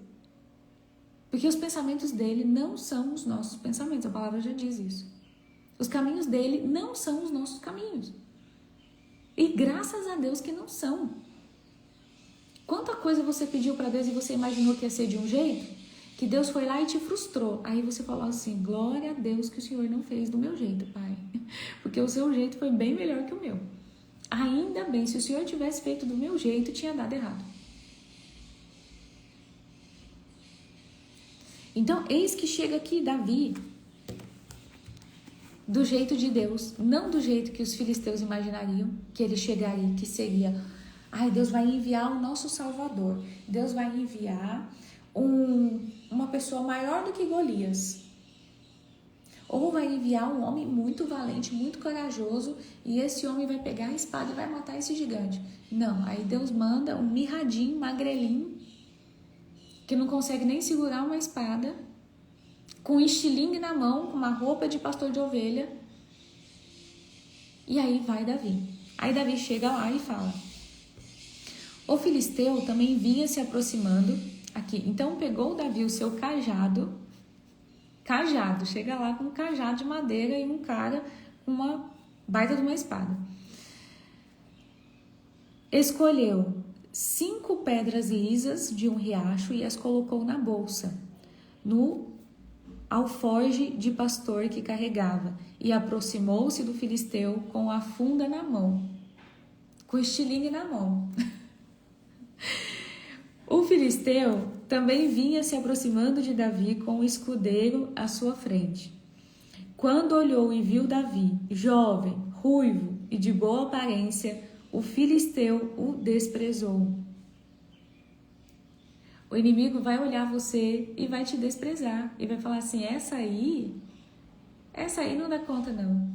Porque os pensamentos dele não são os nossos pensamentos, a palavra já diz isso. Os caminhos dele não são os nossos caminhos. E graças a Deus que não são. Quanta coisa você pediu para Deus e você imaginou que ia ser de um jeito, que Deus foi lá e te frustrou. Aí você falou assim, glória a Deus que o Senhor não fez do meu jeito, Pai. Porque o seu jeito foi bem melhor que o meu. Ainda bem, se o Senhor tivesse feito do meu jeito, tinha dado errado. Então, eis que chega aqui Davi, do jeito de Deus, não do jeito que os filisteus imaginariam, que ele chegaria, que seria... Ai, Deus vai enviar o nosso Salvador. Deus vai enviar uma pessoa maior do que Golias. Ou vai enviar um homem muito valente, muito corajoso, e esse homem vai pegar a espada e vai matar esse gigante. Não, aí Deus manda um mirradinho, magrelinho, que não consegue nem segurar uma espada, com um estilingue na mão, com uma roupa de pastor de ovelha. E aí vai Davi. Aí Davi chega lá e fala... O filisteu também vinha se aproximando aqui. Então pegou Davi o seu cajado, chega lá com um cajado de madeira e um cara com uma baita de uma espada. Escolheu 5 pedras lisas de um riacho e as colocou na bolsa, no alforje de pastor que carregava, e aproximou-se do filisteu com a funda na mão, com o estilingue na mão. O filisteu também vinha se aproximando de Davi com o escudeiro à sua frente. Quando olhou e viu Davi, jovem, ruivo e de boa aparência, o filisteu o desprezou. O inimigo vai olhar você e vai te desprezar. E vai falar assim, essa aí não dá conta não.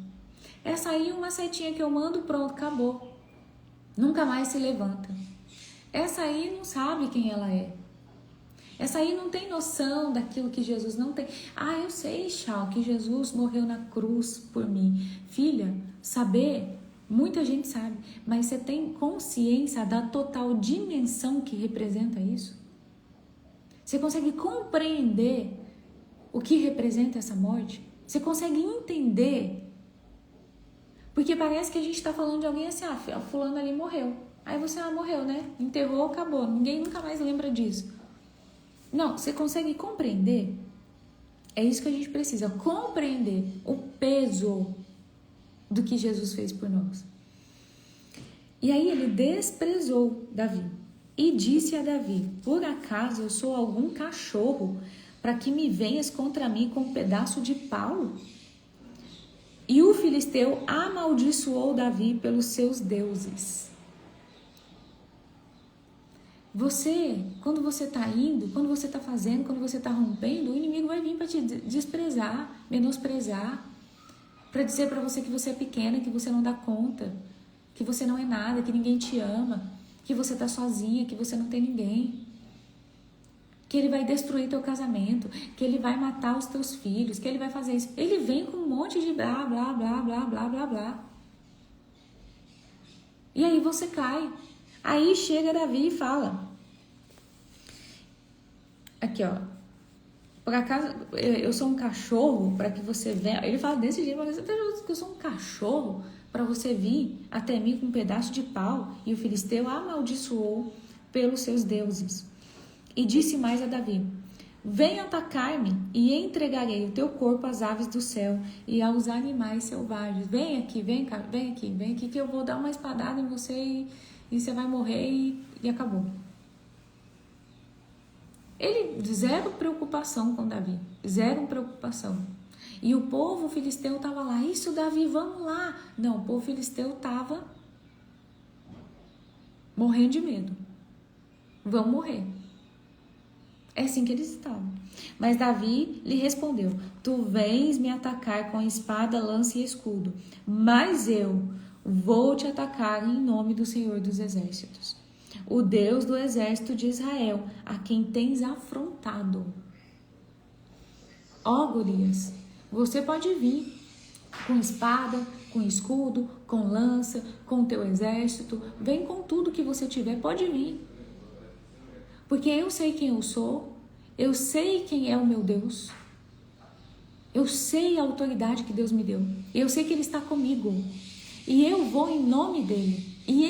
Essa aí uma setinha que eu mando, pronto, acabou. Nunca mais se levanta. Essa aí não sabe quem ela é. Essa aí não tem noção daquilo que Jesus não tem. Ah, eu sei, Chau, que Jesus morreu na cruz por mim. Filha, saber, muita gente sabe, mas você tem consciência da total dimensão que representa isso? Você consegue compreender o que representa essa morte? Você consegue entender? Porque parece que a gente está falando de alguém assim, fulano ali morreu. Aí você, morreu, né? Enterrou, acabou. Ninguém nunca mais lembra disso. Não, você consegue compreender? É isso que a gente precisa. Compreender o peso do que Jesus fez por nós. E aí ele desprezou Davi. E disse a Davi, por acaso eu sou algum cachorro para que me venhas contra mim com um pedaço de pau? E o filisteu amaldiçoou Davi pelos seus deuses. Você, quando você está indo, quando você está fazendo, quando você está rompendo, o inimigo vai vir para te desprezar, menosprezar, para dizer para você que você é pequena, que você não dá conta, que você não é nada, que ninguém te ama, que você está sozinha, que você não tem ninguém, que ele vai destruir teu casamento, que ele vai matar os teus filhos, que ele vai fazer isso. Ele vem com um monte de blá, blá, blá, blá, blá, blá, blá. E aí você cai. Aí chega Davi e fala, aqui ó, por acaso eu sou um cachorro para que você venha, ele fala desse jeito, que eu sou um cachorro para você vir até mim com um pedaço de pau, e o filisteu amaldiçoou pelos seus deuses. E disse mais a Davi, vem atacar-me e entregarei o teu corpo às aves do céu e aos animais selvagens. Vem aqui, vem cá, vem aqui, que eu vou dar uma espadada em você e você vai morrer e acabou. Ele, zero preocupação com Davi, zero preocupação. E o povo filisteu estava lá, isso Davi, vamos lá. Não, o povo filisteu estava morrendo de medo. Vão morrer. É assim que eles estavam. Mas Davi lhe respondeu: tu vens me atacar com espada, lança e escudo, mas eu vou te atacar em nome do Senhor dos Exércitos, o Deus do exército de Israel, a quem tens afrontado. Ó, Golias, você pode vir com espada, com escudo, com lança, com teu exército, vem com tudo que você tiver, pode vir. Porque eu sei quem eu sou, eu sei quem é o meu Deus, eu sei a autoridade que Deus me deu, eu sei que Ele está comigo, e eu vou em nome dEle, e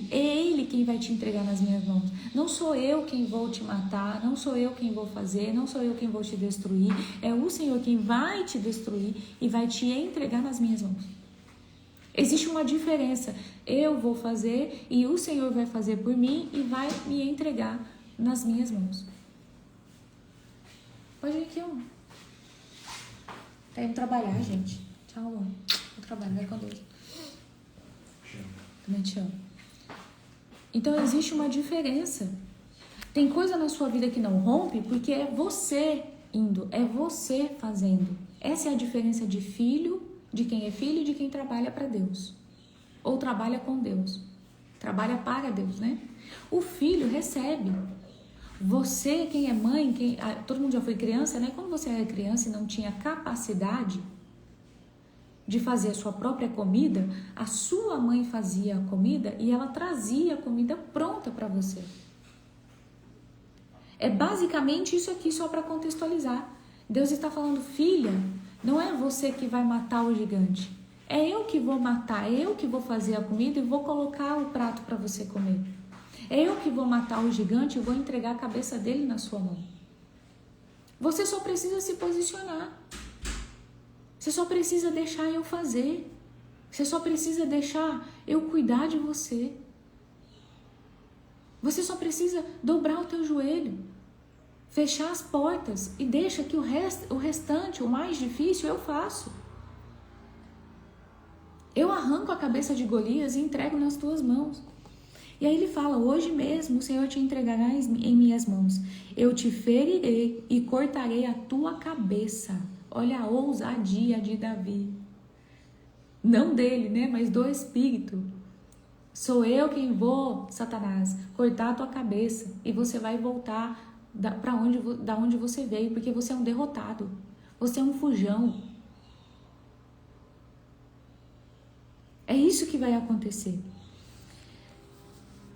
é Ele quem vai te entregar nas minhas mãos. Não sou eu quem vou te matar, não sou eu quem vou fazer, não sou eu quem vou te destruir, é o Senhor quem vai te destruir e vai te entregar nas minhas mãos. Existe uma diferença, eu vou fazer e o Senhor vai fazer por mim e vai me entregar nas minhas mãos. Pode vir aqui, ó. Tá indo trabalhar, gente. Tchau, amor. Vou trabalhar, vai com Deus. Também te amo. Então existe uma diferença. Tem coisa na sua vida que não rompe porque é você indo, é você fazendo. Essa é a diferença de filho, de quem é filho e de quem trabalha para Deus. Ou trabalha com Deus. Trabalha para Deus, né? O filho recebe. Você, quem é mãe, todo mundo já foi criança, né? Quando você era criança e não tinha capacidade de fazer a sua própria comida, a sua mãe fazia a comida e ela trazia a comida pronta para você. É basicamente isso aqui, só para contextualizar. Deus está falando, filha, não é você que vai matar o gigante. É eu que vou matar, é eu que vou fazer a comida e vou colocar o prato para você comer. É eu que vou matar o gigante e vou entregar a cabeça dele na sua mão. Você só precisa se posicionar. Você só precisa deixar eu fazer. Você só precisa deixar eu cuidar de você. Você só precisa dobrar o teu joelho, fechar as portas e deixa que o restante, o mais difícil, eu faço. Eu arranco a cabeça de Golias e entrego nas tuas mãos. E aí ele fala, hoje mesmo o Senhor te entregará em minhas mãos. Eu te ferirei e cortarei a tua cabeça. Olha a ousadia de Davi. Não dele, né? Mas do Espírito. Sou eu quem vou, Satanás, cortar a tua cabeça. E você vai voltar da onde você veio. Porque você é um derrotado. Você é um fujão. É isso que vai acontecer.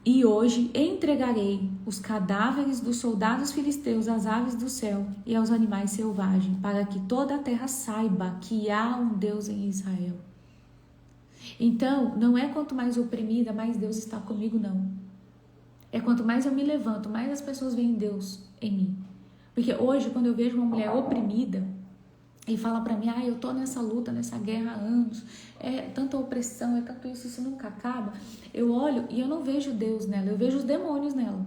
E hoje entregarei os cadáveres dos soldados filisteus às aves do céu e aos animais selvagens, para que toda a terra saiba que há um Deus em Israel. Então, não é quanto mais oprimida, mais Deus está comigo, não. É quanto mais eu me levanto, mais as pessoas veem Deus em mim. Porque hoje, quando eu vejo uma mulher oprimida e fala pra mim, eu tô nessa luta, nessa guerra há anos, é tanta opressão, é tanto isso nunca acaba, eu olho e eu não vejo Deus nela, eu vejo os demônios nela.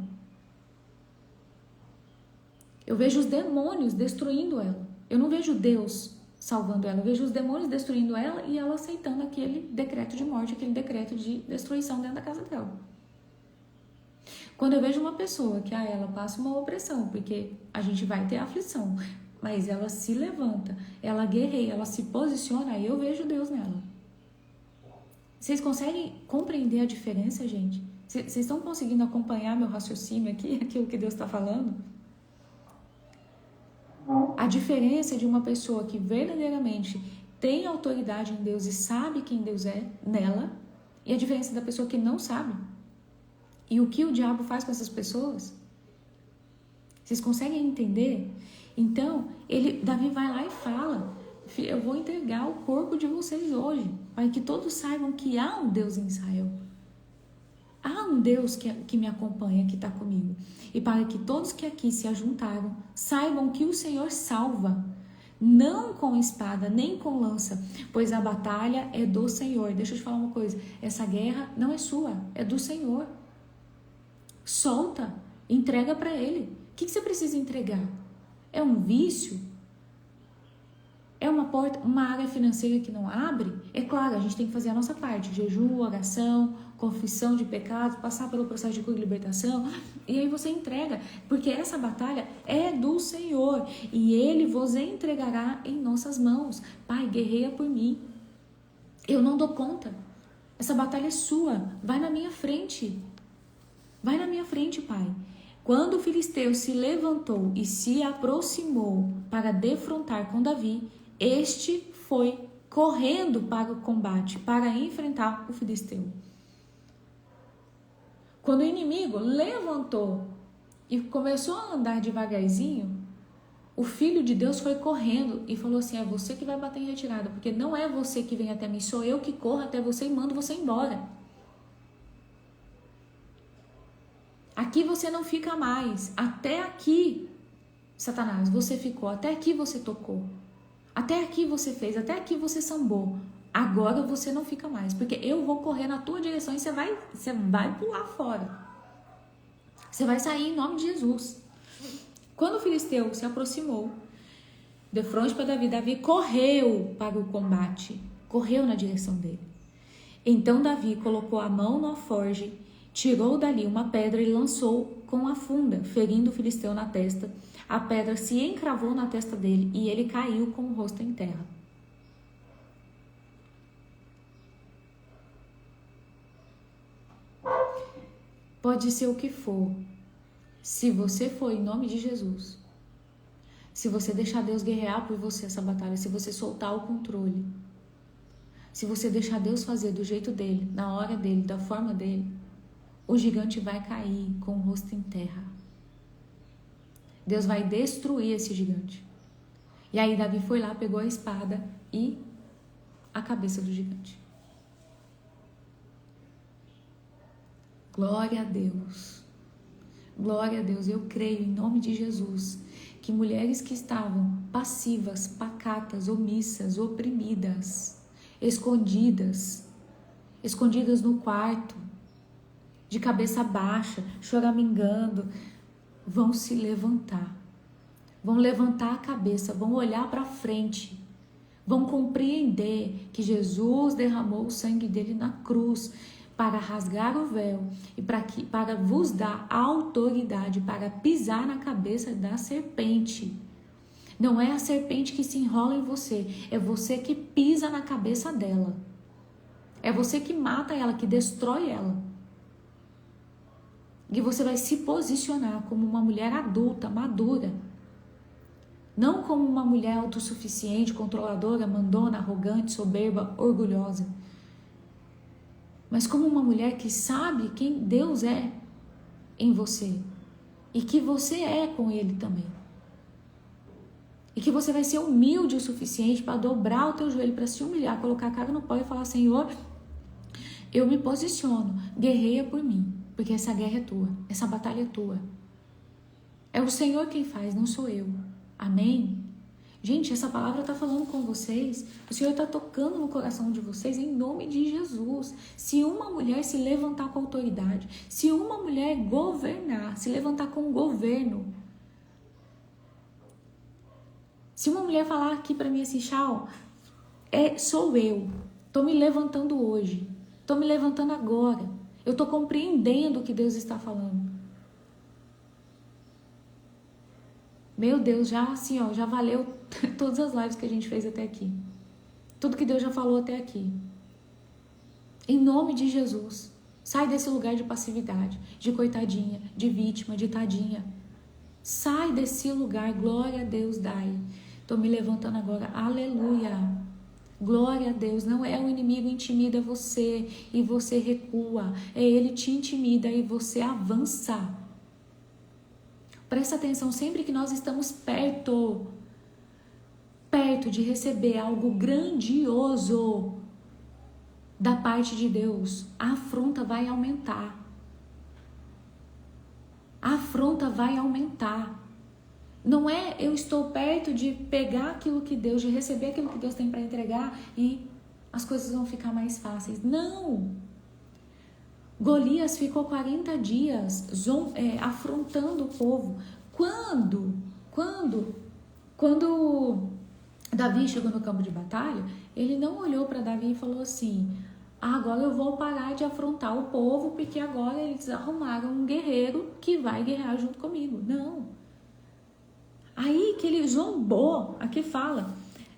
Eu vejo os demônios destruindo ela. Eu não vejo Deus salvando ela, eu vejo os demônios destruindo ela e ela aceitando aquele decreto de morte, aquele decreto de destruição dentro da casa dela. Quando eu vejo uma pessoa que ela passa uma opressão, porque a gente vai ter aflição, mas ela se levanta, ela guerreia, ela se posiciona, aí eu vejo Deus nela. Vocês conseguem compreender a diferença, gente? Vocês estão conseguindo acompanhar meu raciocínio aqui, aquilo que Deus está falando? A diferença de uma pessoa que verdadeiramente tem autoridade em Deus e sabe quem Deus é nela, e a diferença da pessoa que não sabe. E o que o diabo faz com essas pessoas? Vocês conseguem entender? Então, Davi vai lá e fala, eu vou entregar o corpo de vocês hoje, para que todos saibam que há um Deus em Israel. há um Deus que me acompanha, que está comigo. E para que todos que aqui se ajuntaram saibam que o Senhor salva, não com espada, nem com lança, pois a batalha é do Senhor. Deixa eu te falar uma coisa, essa guerra não é sua, é do Senhor. Solta, entrega para Ele. O que você precisa entregar? É um vício? É uma porta, uma área financeira que não abre? É claro, a gente tem que fazer a nossa parte, jejum, oração, confissão de pecados, passar pelo processo de cura e libertação, e aí você entrega, porque essa batalha é do Senhor, e Ele vos entregará em nossas mãos. Pai, guerreia por mim, eu não dou conta, essa batalha é sua, vai na minha frente, Pai. Quando o filisteu se levantou e se aproximou para defrontar com Davi, este foi correndo para o combate, para enfrentar o filisteu. Quando o inimigo levantou e começou a andar devagarzinho, o Filho de Deus foi correndo e falou assim, é você que vai bater em retirada, porque não é você que vem até mim, sou eu que corro até você e mando você embora. Aqui você não fica mais, até aqui, Satanás, você ficou, até aqui você tocou, até aqui você fez, até aqui você sambou, agora você não fica mais, porque eu vou correr na tua direção e você vai pular fora, você vai sair em nome de Jesus. Quando o filisteu se aproximou, de frente para Davi, Davi correu para o combate, correu na direção dele. Então Davi colocou a mão no alforje, tirou dali uma pedra e lançou com a funda, ferindo o filisteu na testa. A pedra se encravou na testa dele e ele caiu com o rosto em terra. Pode ser o que for, se você for em nome de Jesus, se você deixar Deus guerrear por você essa batalha, se você soltar o controle, se você deixar Deus fazer do jeito dele, na hora dele, da forma dele, o gigante vai cair com o rosto em terra. Deus vai destruir esse gigante. E aí Davi foi lá, pegou a espada e a cabeça do gigante. Glória a Deus. Glória a Deus. Eu creio em nome de Jesus que mulheres que estavam passivas, pacatas, omissas, oprimidas, escondidas no quarto, de cabeça baixa, choramingando, vão se levantar. Vão levantar a cabeça, vão olhar para frente, vão compreender que Jesus derramou o sangue dele na cruz para rasgar o véu e para vos dar a autoridade para pisar na cabeça da serpente. Não é a serpente que se enrola em você, é você que pisa na cabeça dela. É você que mata ela, que destrói ela. E você vai se posicionar como uma mulher adulta, madura. Não como uma mulher autossuficiente, controladora, mandona, arrogante, soberba, orgulhosa. Mas como uma mulher que sabe quem Deus é em você. E que você é com Ele também. E que você vai ser humilde o suficiente para dobrar o teu joelho, para se humilhar, colocar a cara no pó e falar, Senhor, eu me posiciono, guerreia por mim. Porque essa guerra é tua, essa batalha é tua. É o Senhor quem faz, não sou eu. Amém? Gente, essa palavra está falando com vocês. O Senhor está tocando no coração de vocês em nome de Jesus. Se uma mulher se levantar com autoridade, se uma mulher governar, se levantar com governo, se uma mulher falar aqui para mim assim, Chau, sou eu. Estou me levantando hoje. Estou me levantando agora. Eu estou compreendendo o que Deus está falando. Meu Deus, já assim, já valeu todas as lives que a gente fez até aqui. Tudo que Deus já falou até aqui. Em nome de Jesus. Sai desse lugar de passividade, de coitadinha, de vítima, de tadinha. Sai desse lugar, glória a Deus, dai. Estou me levantando agora, aleluia. Glória a Deus, não é o inimigo intimida você e você recua, é ele te intimida e você avança. Presta atenção, sempre que nós estamos perto de receber algo grandioso da parte de Deus, a afronta vai aumentar. A afronta vai aumentar. Não é eu estou perto de pegar aquilo que Deus, de receber aquilo que Deus tem para entregar e as coisas vão ficar mais fáceis. Não! Golias ficou 40 dias afrontando o povo. Quando Davi chegou no campo de batalha, ele não olhou para Davi e falou assim: agora eu vou parar de afrontar o povo, porque agora eles arrumaram um guerreiro que vai guerrear junto comigo. Não. Aí que ele zombou, aqui fala,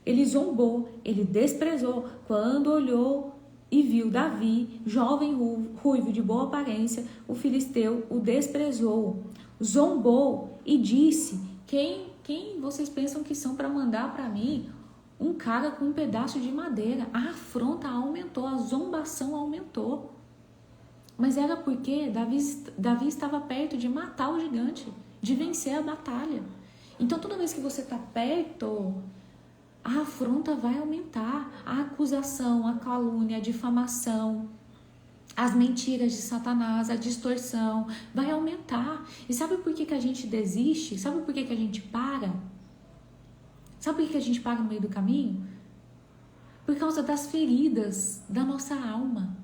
ele zombou, ele desprezou, quando olhou e viu Davi, jovem ruivo de boa aparência, o filisteu o desprezou, zombou e disse: quem vocês pensam que são para mandar para mim um cara com um pedaço de madeira? A afronta aumentou, a zombação aumentou. Mas era porque Davi estava perto de matar o gigante, de vencer a batalha. Então toda vez que você está perto, a afronta vai aumentar, a acusação, a calúnia, a difamação, as mentiras de Satanás, a distorção, vai aumentar. E sabe por que a gente desiste? Sabe por que a gente para? Sabe por que a gente para no meio do caminho? Por causa das feridas da nossa alma.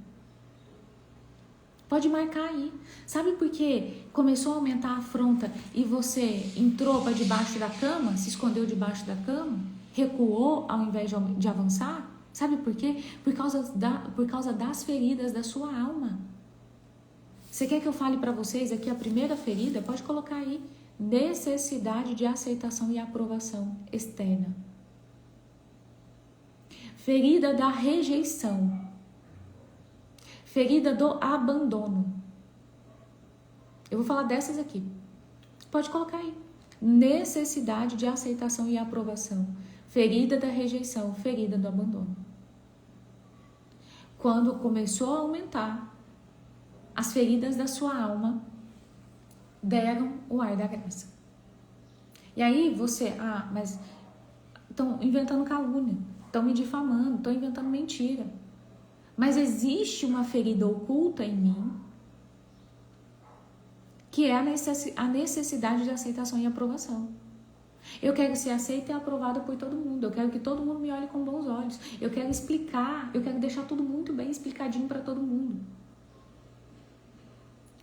Pode marcar aí. Sabe por que começou a aumentar a afronta e você entrou para debaixo da cama, se escondeu debaixo da cama, recuou ao invés de avançar? Sabe por quê? Por causa das feridas da sua alma. Você quer que eu fale para vocês aqui a primeira ferida? Pode colocar aí. Necessidade de aceitação e aprovação externa. Ferida da rejeição. Ferida do abandono. Eu vou falar dessas aqui. Pode colocar aí. Necessidade de aceitação e aprovação. Ferida da rejeição, ferida do abandono. Quando começou a aumentar, as feridas da sua alma deram o ar da graça. E aí você, mas estão inventando calúnia, estão me difamando, estão inventando mentira. Mas existe uma ferida oculta em mim, que é a necessidade de aceitação e aprovação. Eu quero ser aceita e aprovada por todo mundo. Eu quero que todo mundo me olhe com bons olhos. Eu quero explicar, eu quero deixar tudo muito bem explicadinho para todo mundo.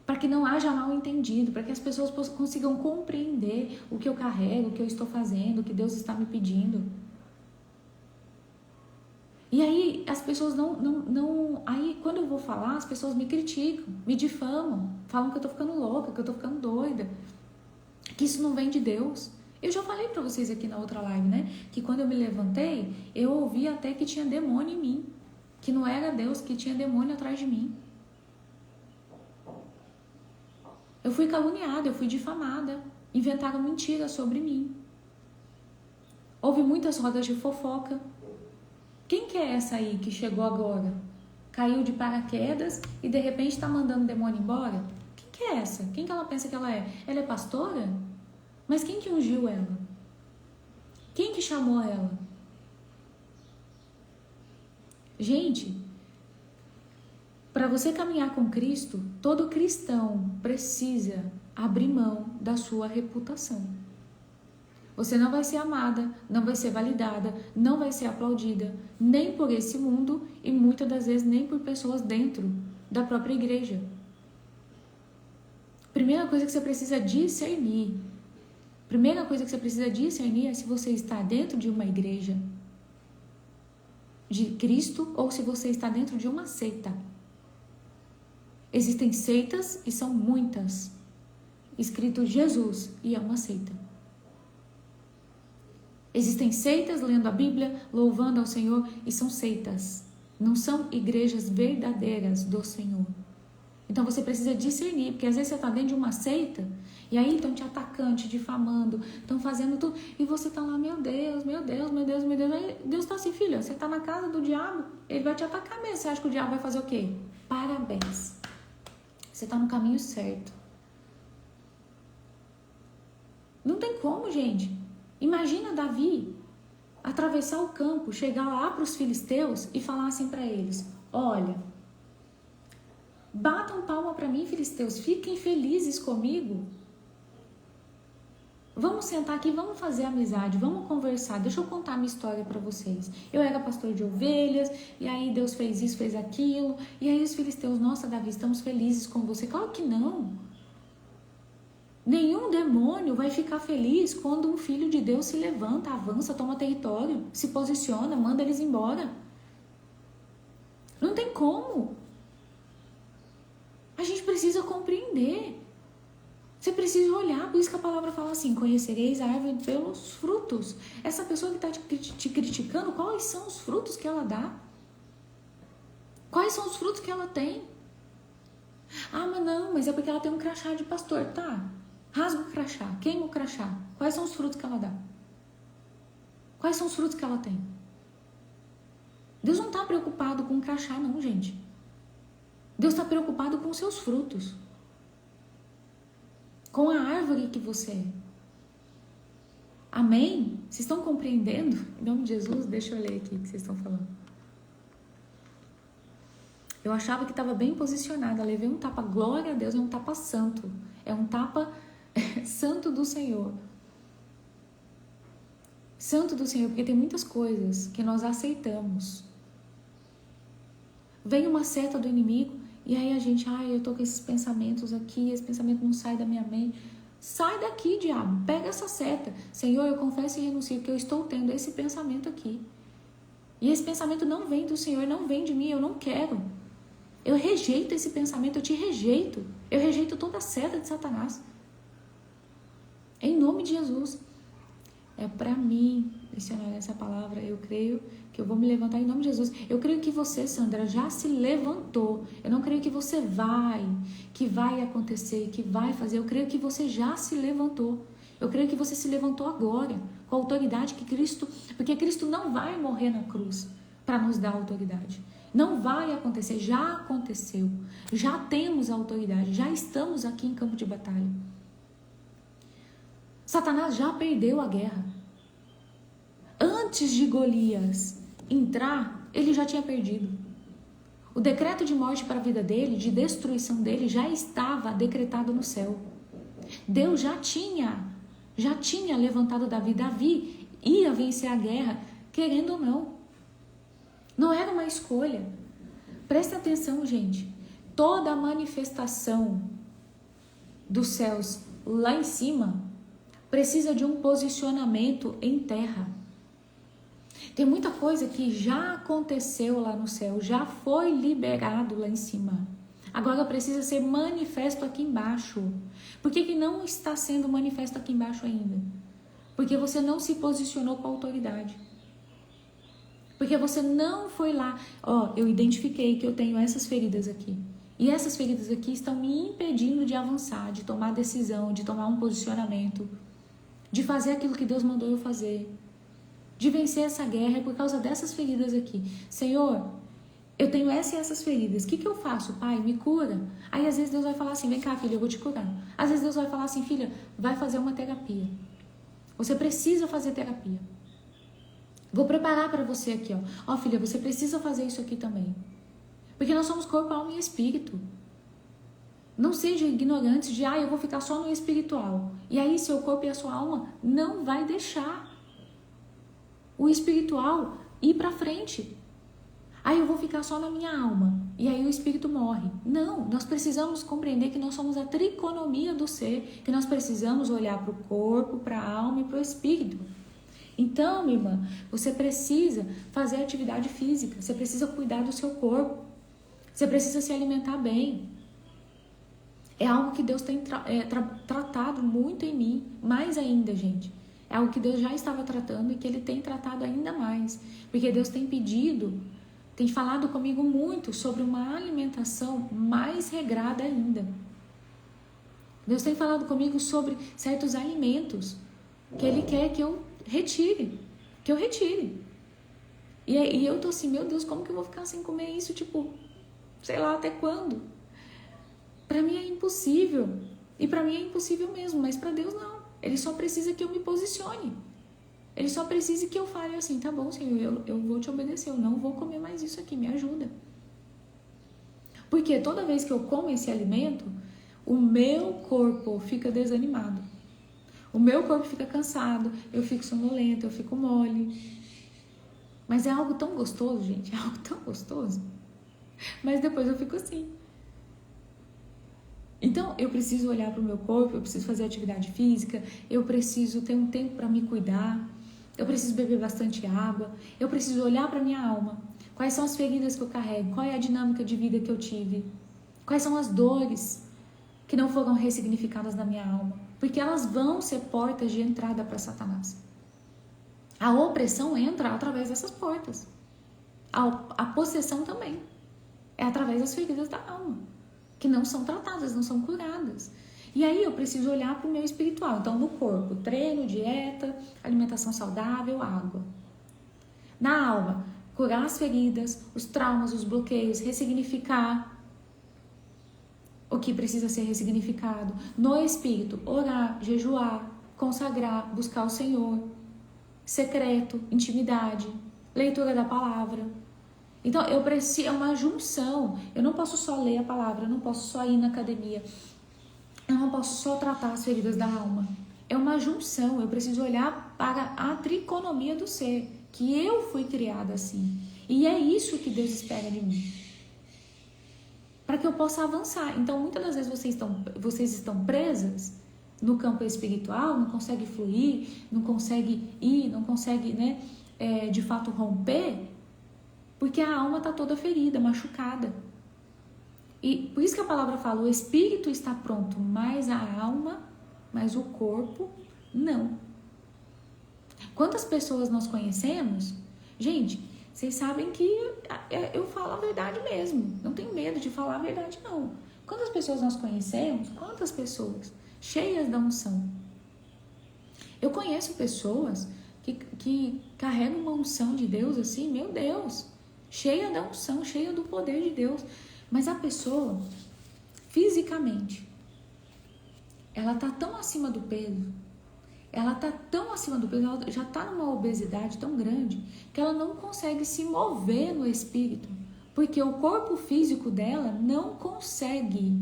Para que não haja mal entendido, para que as pessoas consigam compreender o que eu carrego, o que eu estou fazendo, o que Deus está me pedindo. E aí as pessoas aí quando eu vou falar, as pessoas me criticam, me difamam, falam que eu tô ficando louca, que eu tô ficando doida, que isso não vem de Deus. Eu já falei pra vocês aqui na outra live, né, que quando eu me levantei, eu ouvi até que tinha demônio em mim, que não era Deus, que tinha demônio atrás de mim. Eu fui caluniada, eu fui difamada, inventaram mentiras sobre mim. Houve muitas rodas de fofoca. Quem que é essa aí que chegou agora? Caiu de paraquedas e de repente está mandando o demônio embora? Quem que é essa? Quem que ela pensa que ela é? Ela é pastora? Mas quem que ungiu ela? Quem que chamou ela? Gente, para você caminhar com Cristo, todo cristão precisa abrir mão da sua reputação. Você não vai ser amada, não vai ser validada, não vai ser aplaudida, nem por esse mundo e muitas das vezes nem por pessoas dentro da própria igreja. Primeira coisa que você precisa discernir. Primeira coisa que você precisa discernir é se você está dentro de uma igreja de Cristo ou se você está dentro de uma seita. Existem seitas e são muitas. Escrito Jesus e é uma seita. Existem seitas lendo a Bíblia, louvando ao Senhor e são seitas. Não são igrejas verdadeiras do Senhor. Então você precisa discernir, porque às vezes você está dentro de uma seita e aí estão te atacando, te difamando, estão fazendo tudo e você está lá, meu Deus, meu Deus, meu Deus, meu Deus. Aí Deus está assim, filha, você está na casa do diabo, ele vai te atacar mesmo. Você acha que o diabo vai fazer o quê? Parabéns. Você está no caminho certo. Não tem como, gente. Imagina Davi atravessar o campo, chegar lá para os filisteus e falar assim para eles: olha, batam palma para mim, filisteus, fiquem felizes comigo, Vamos sentar aqui, vamos fazer amizade, vamos conversar. Deixa eu contar minha história para vocês. Eu era pastor de ovelhas, e aí Deus fez isso, fez aquilo. E aí os filisteus, nossa, Davi, estamos felizes com você. Claro que não. Nenhum demônio vai ficar feliz quando um filho de Deus se levanta, avança, toma território, se posiciona, manda eles embora. Não tem como. A gente precisa compreender. Você precisa olhar, por isso que a palavra fala assim, conhecereis a árvore pelos frutos. Essa pessoa que está te criticando, quais são os frutos que ela dá? Quais são os frutos que ela tem? Ah, mas não, mas é porque ela tem um crachá de pastor. Tá, rasga o crachá, queima o crachá. Quais são os frutos que ela dá? Quais são os frutos que ela tem? Deus não está preocupado com o crachá não, gente. Deus está preocupado com os seus frutos. Com a árvore que você é. Amém? Vocês estão compreendendo? Em nome de Jesus, deixa eu ler aqui o que vocês estão falando. Eu achava que estava bem posicionada. Levei um tapa, glória a Deus, é um tapa santo. É um tapa santo do Senhor. Santo do Senhor, porque tem muitas coisas que nós aceitamos. Vem uma seta do inimigo, e aí a gente, eu tô com esses pensamentos aqui, esse pensamento não sai da minha mente. Sai daqui, diabo, pega essa seta. Senhor, eu confesso e renuncio que eu estou tendo esse pensamento aqui. E esse pensamento não vem do Senhor, não vem de mim, eu não quero. Eu rejeito esse pensamento, eu te rejeito. Eu rejeito toda a seta de Satanás. Em nome de Jesus. É para mim, missionária, essa palavra, eu creio que eu vou me levantar em nome de Jesus. Eu creio que você, Sandra, já se levantou. Eu não creio que você que vai acontecer, que vai fazer. Eu creio que você já se levantou. Eu creio que você se levantou agora, com a autoridade que Cristo... Porque Cristo não vai morrer na cruz para nos dar autoridade. Não vai acontecer, já aconteceu. Já temos a autoridade, já estamos aqui em campo de batalha. Satanás já perdeu a guerra. Antes de Golias entrar, ele já tinha perdido. O decreto de morte para a vida dele, de destruição dele, já estava decretado no céu. Deus já tinha levantado Davi. Davi ia vencer a guerra, querendo ou não. Não era uma escolha. Presta atenção, gente. Toda a manifestação dos céus lá em cima precisa de um posicionamento em terra. Tem muita coisa que já aconteceu lá no céu, já foi liberado lá em cima. Agora precisa ser manifesto aqui embaixo. Por que não está sendo manifesto aqui embaixo ainda? Porque você não se posicionou com a autoridade. Porque você não foi lá. Eu identifiquei que eu tenho essas feridas aqui. E essas feridas aqui estão me impedindo de avançar, de tomar decisão, de tomar um posicionamento, de fazer aquilo que Deus mandou eu fazer, de vencer essa guerra. É por causa dessas feridas aqui. Senhor, eu tenho essas e essas feridas. O que eu faço? Pai, me cura. Aí às vezes Deus vai falar assim, vem cá, filha, eu vou te curar. Às vezes Deus vai falar assim, filha, vai fazer uma terapia. Você precisa fazer terapia. Vou preparar para você aqui, ó. Filha, você precisa fazer isso aqui também. Porque nós somos corpo, alma e espírito. Não sejam ignorantes de, eu vou ficar só no espiritual. E aí seu corpo e a sua alma não vai deixar o espiritual ir para frente. Aí eu vou ficar só na minha alma. E aí o espírito morre. Não, nós precisamos compreender que nós somos a tricotomia do ser, que nós precisamos olhar para o corpo, para a alma e para o espírito. Então, minha irmã, você precisa fazer atividade física, você precisa cuidar do seu corpo, você precisa se alimentar bem. É algo que Deus tem tratado muito em mim, mais ainda, gente. É algo que Deus já estava tratando e que Ele tem tratado ainda mais. Porque Deus tem pedido, tem falado comigo muito sobre uma alimentação mais regrada ainda. Deus tem falado comigo sobre certos alimentos que Ele quer que eu retire. E eu tô assim, meu Deus, como que eu vou ficar sem comer isso? Sei lá até quando? Para mim é impossível. E para mim é impossível mesmo, mas para Deus não. Ele só precisa que eu me posicione. Ele só precisa que eu fale assim, tá bom, Senhor, eu vou te obedecer, eu não vou comer mais isso aqui, me ajuda. Porque toda vez que eu como esse alimento, o meu corpo fica desanimado. O meu corpo fica cansado, eu fico sonolenta, eu fico mole. Mas é algo tão gostoso, gente, é algo tão gostoso. Mas depois eu fico assim. Então, eu preciso olhar para o meu corpo, eu preciso fazer atividade física, eu preciso ter um tempo para me cuidar, eu preciso beber bastante água, eu preciso olhar para minha alma. Quais são as feridas que eu carrego? Qual é a dinâmica de vida que eu tive? Quais são as dores que não foram ressignificadas na minha alma? Porque elas vão ser portas de entrada para Satanás. A opressão entra através dessas portas. A possessão também. É através das feridas da alma, que não são tratadas, não são curadas. E aí eu preciso olhar para o meu espiritual. Então, no corpo, treino, dieta, alimentação saudável, água. Na alma, curar as feridas, os traumas, os bloqueios, ressignificar o que precisa ser ressignificado. No espírito, orar, jejuar, consagrar, buscar o Senhor. Secreto, intimidade, leitura da palavra. Então, eu preciso, é uma junção. Eu não posso só ler a palavra, eu não posso só ir na academia, eu não posso só tratar as feridas da alma. É uma junção, eu preciso olhar para a tricotomia do ser, que eu fui criada assim. E é isso que Deus espera de mim, para que eu possa avançar. Então, muitas das vezes vocês estão presas no campo espiritual, não consegue fluir, não consegue ir, não consegue, de fato romper, porque a alma está toda ferida, machucada. E por isso que a palavra fala, o espírito está pronto, mas a alma, mas o corpo, não. Quantas pessoas nós conhecemos? Gente, vocês sabem que eu falo a verdade mesmo, não tenho medo de falar a verdade não. Quantas pessoas nós conhecemos? Quantas pessoas cheias da unção? Eu conheço pessoas que carregam uma unção de Deus assim, meu Deus, cheia da unção, cheia do poder de Deus. Mas a pessoa, fisicamente, ela tá tão acima do peso, ela já tá numa obesidade tão grande, que ela não consegue se mover no espírito, porque o corpo físico dela não consegue.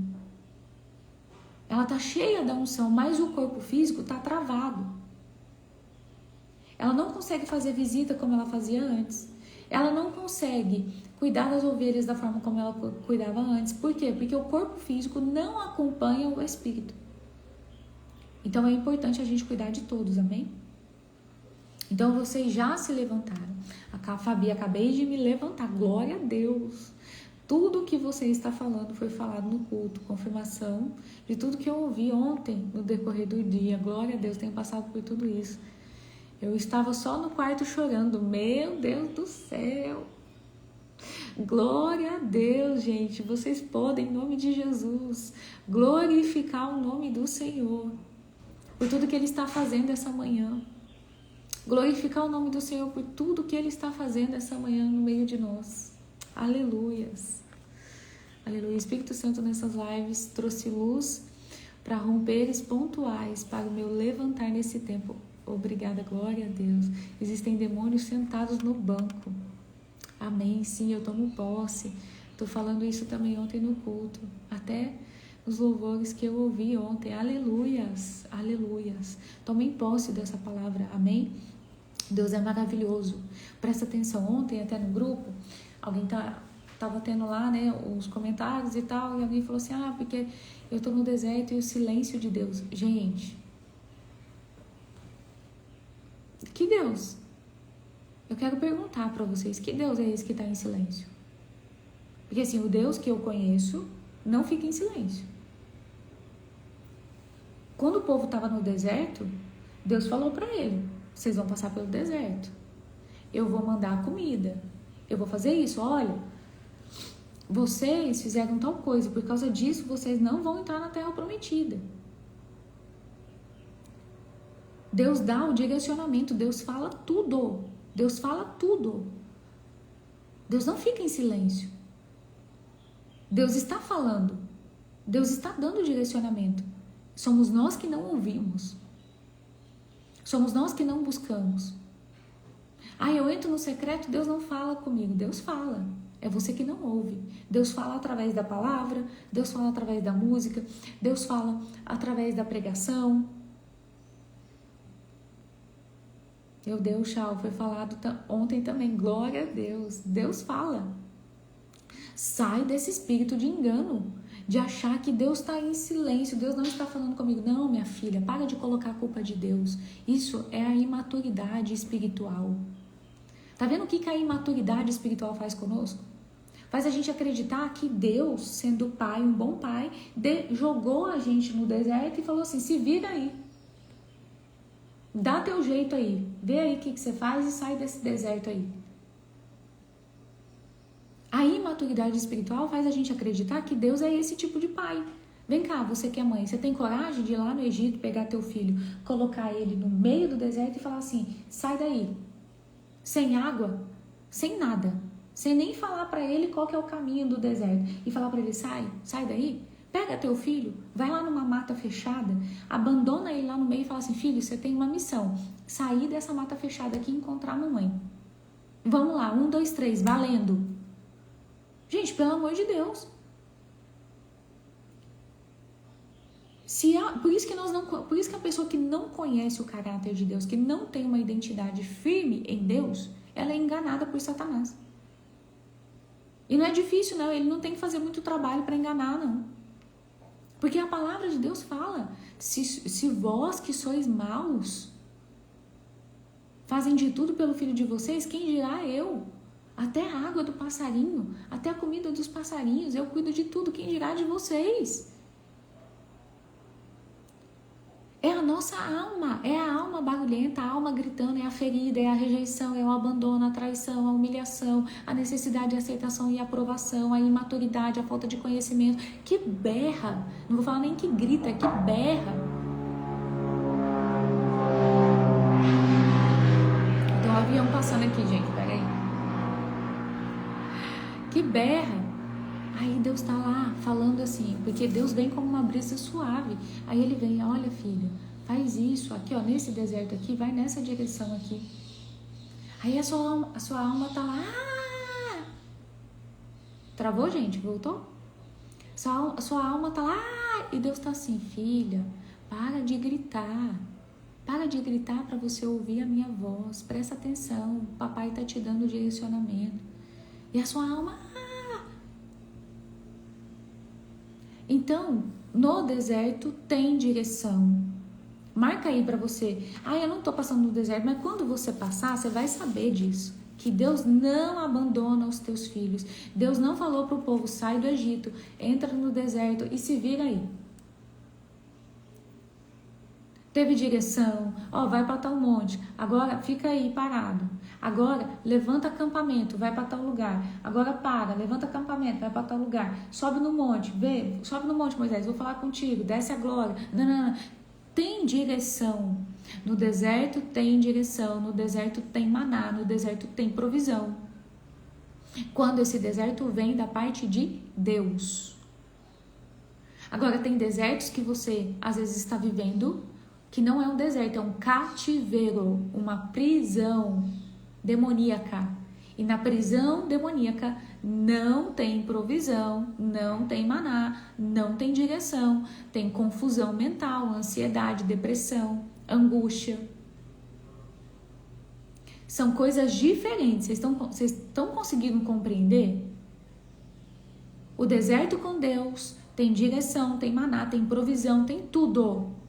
Ela tá cheia da unção, mas o corpo físico tá travado. Ela não consegue fazer visita como ela fazia antes. Ela não consegue cuidar das ovelhas da forma como ela cuidava antes. Por quê? Porque o corpo físico não acompanha o espírito. Então é importante a gente cuidar de todos, amém? Então vocês já se levantaram. A Fabi, acabei de me levantar, glória a Deus. Tudo que você está falando foi falado no culto, confirmação de tudo que eu ouvi ontem no decorrer do dia. Glória a Deus, tenho passado por tudo isso. Eu estava só no quarto chorando, meu Deus do céu. Glória a Deus, gente, vocês podem, em nome de Jesus, glorificar o nome do Senhor por tudo que Ele está fazendo essa manhã. Glorificar o nome do Senhor por tudo que Ele está fazendo essa manhã no meio de nós. Aleluias. Aleluia. Espírito Santo nessas lives trouxe luz para romperes pontuais para o meu levantar nesse tempo. Obrigada, glória a Deus. Existem demônios sentados no banco. Amém, sim, eu tomo posse. Estou falando isso também ontem no culto. Até os louvores que eu ouvi ontem. Aleluias, aleluias. Tomem posse dessa palavra, amém? Deus é maravilhoso. Presta atenção, ontem até no grupo, alguém tava tendo lá, os comentários e tal, e alguém falou assim, porque eu tô no deserto e o silêncio de Deus. Gente, que Deus? Eu quero perguntar para vocês, que Deus é esse que está em silêncio? Porque assim, o Deus que eu conheço não fica em silêncio. Quando o povo estava no deserto, Deus falou para ele, vocês vão passar pelo deserto. Eu vou mandar comida. Eu vou fazer isso, olha. Vocês fizeram tal coisa, por causa disso vocês não vão entrar na terra prometida. Deus dá o direcionamento, Deus fala tudo. Deus fala tudo. Deus não fica em silêncio. Deus está falando. Deus está dando direcionamento. Somos nós que não ouvimos. Somos nós que não buscamos. Eu entro no secreto, Deus não fala comigo. Deus fala. É você que não ouve. Deus fala através da palavra, Deus fala através da música, Deus fala através da pregação. Meu Deus, Chau, foi falado ontem também. Glória a Deus. Deus fala. Sai desse espírito de engano, de achar que Deus está em silêncio, Deus não está falando comigo. Não, minha filha, para de colocar a culpa de Deus. Isso é a imaturidade espiritual. Tá vendo o que a imaturidade espiritual faz conosco? Faz a gente acreditar que Deus, sendo pai, um bom pai, jogou a gente no deserto e falou assim, se vira aí. Dá teu jeito aí. Vê aí o que você faz e sai desse deserto aí. A imaturidade espiritual faz a gente acreditar que Deus é esse tipo de pai. Vem cá, você que é mãe, você tem coragem de ir lá no Egito, pegar teu filho, colocar ele no meio do deserto e falar assim, sai daí. Sem água, sem nada. Sem nem falar para ele qual que é o caminho do deserto. E falar para ele, sai daí. Pega teu filho, vai lá numa mata fechada, abandona ele lá no meio e fala assim, filho, você tem uma missão. Sair dessa mata fechada aqui e encontrar a mamãe. Vamos lá, 1, 2, 3, valendo. Gente, pelo amor de Deus. Por isso que a pessoa que não conhece o caráter de Deus, que não tem uma identidade firme em Deus, ela é enganada por Satanás. E não é difícil, não. Ele não tem que fazer muito trabalho para enganar, não. Porque a palavra de Deus fala, se vós que sois maus, fazem de tudo pelo filho de vocês, quem dirá eu? Até a água do passarinho, até a comida dos passarinhos, eu cuido de tudo, quem dirá de vocês? É a nossa alma, é a alma barulhenta, a alma gritando, é a ferida, é a rejeição, é o abandono, a traição, a humilhação, a necessidade de aceitação e aprovação, a imaturidade, a falta de conhecimento, que berra, não vou falar nem que grita, é que berra. Tem um avião passando aqui, gente, peraí. Que berra. Aí Deus tá lá falando assim, porque Deus vem como uma brisa suave. Aí ele vem, olha filha, faz isso aqui, ó, nesse deserto aqui, vai nessa direção aqui. Aí a sua alma tá lá. Ah! Travou, gente? Voltou? A sua alma tá lá. E Deus tá assim, filha, para de gritar. Para de gritar para você ouvir a minha voz. Presta atenção, o papai tá te dando direcionamento. E a sua alma... Então, no deserto tem direção. Marca aí para você. Eu não tô passando no deserto, mas quando você passar, você vai saber disso. Que Deus não abandona os teus filhos. Deus não falou pro povo, sai do Egito, entra no deserto e se vira aí. Teve direção, vai para tal monte, agora fica aí parado. Agora levanta acampamento, vai para tal lugar. Agora para, levanta acampamento, vai para tal lugar. Sobe no monte, sobe no monte, Moisés, vou falar contigo, desce a glória. Não. Tem direção. No deserto tem direção, no deserto tem maná, no deserto tem provisão. Quando esse deserto vem da parte de Deus. Agora tem desertos que você às vezes está vivendo, que não é um deserto, é um cativeiro, uma prisão demoníaca. E na prisão demoníaca não tem provisão, não tem maná, não tem direção, tem confusão mental, ansiedade, depressão, angústia. São coisas diferentes. Vocês estão conseguindo compreender? O deserto com Deus tem direção, tem maná, tem provisão, tem tudo.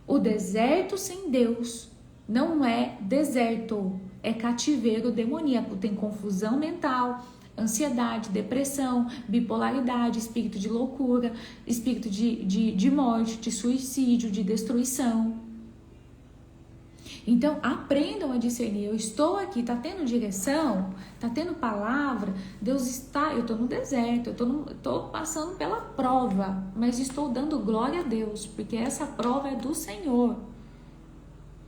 O deserto sem Deus não é deserto, é cativeiro demoníaco. Tem confusão mental, ansiedade, depressão, bipolaridade, espírito de loucura, espírito de morte, de suicídio, de destruição. Então, aprendam a discernir. Eu estou aqui, tá tendo direção, tá tendo palavra. Deus está, eu estou no deserto, eu estou passando pela prova, mas estou dando glória a Deus, porque essa prova é do Senhor.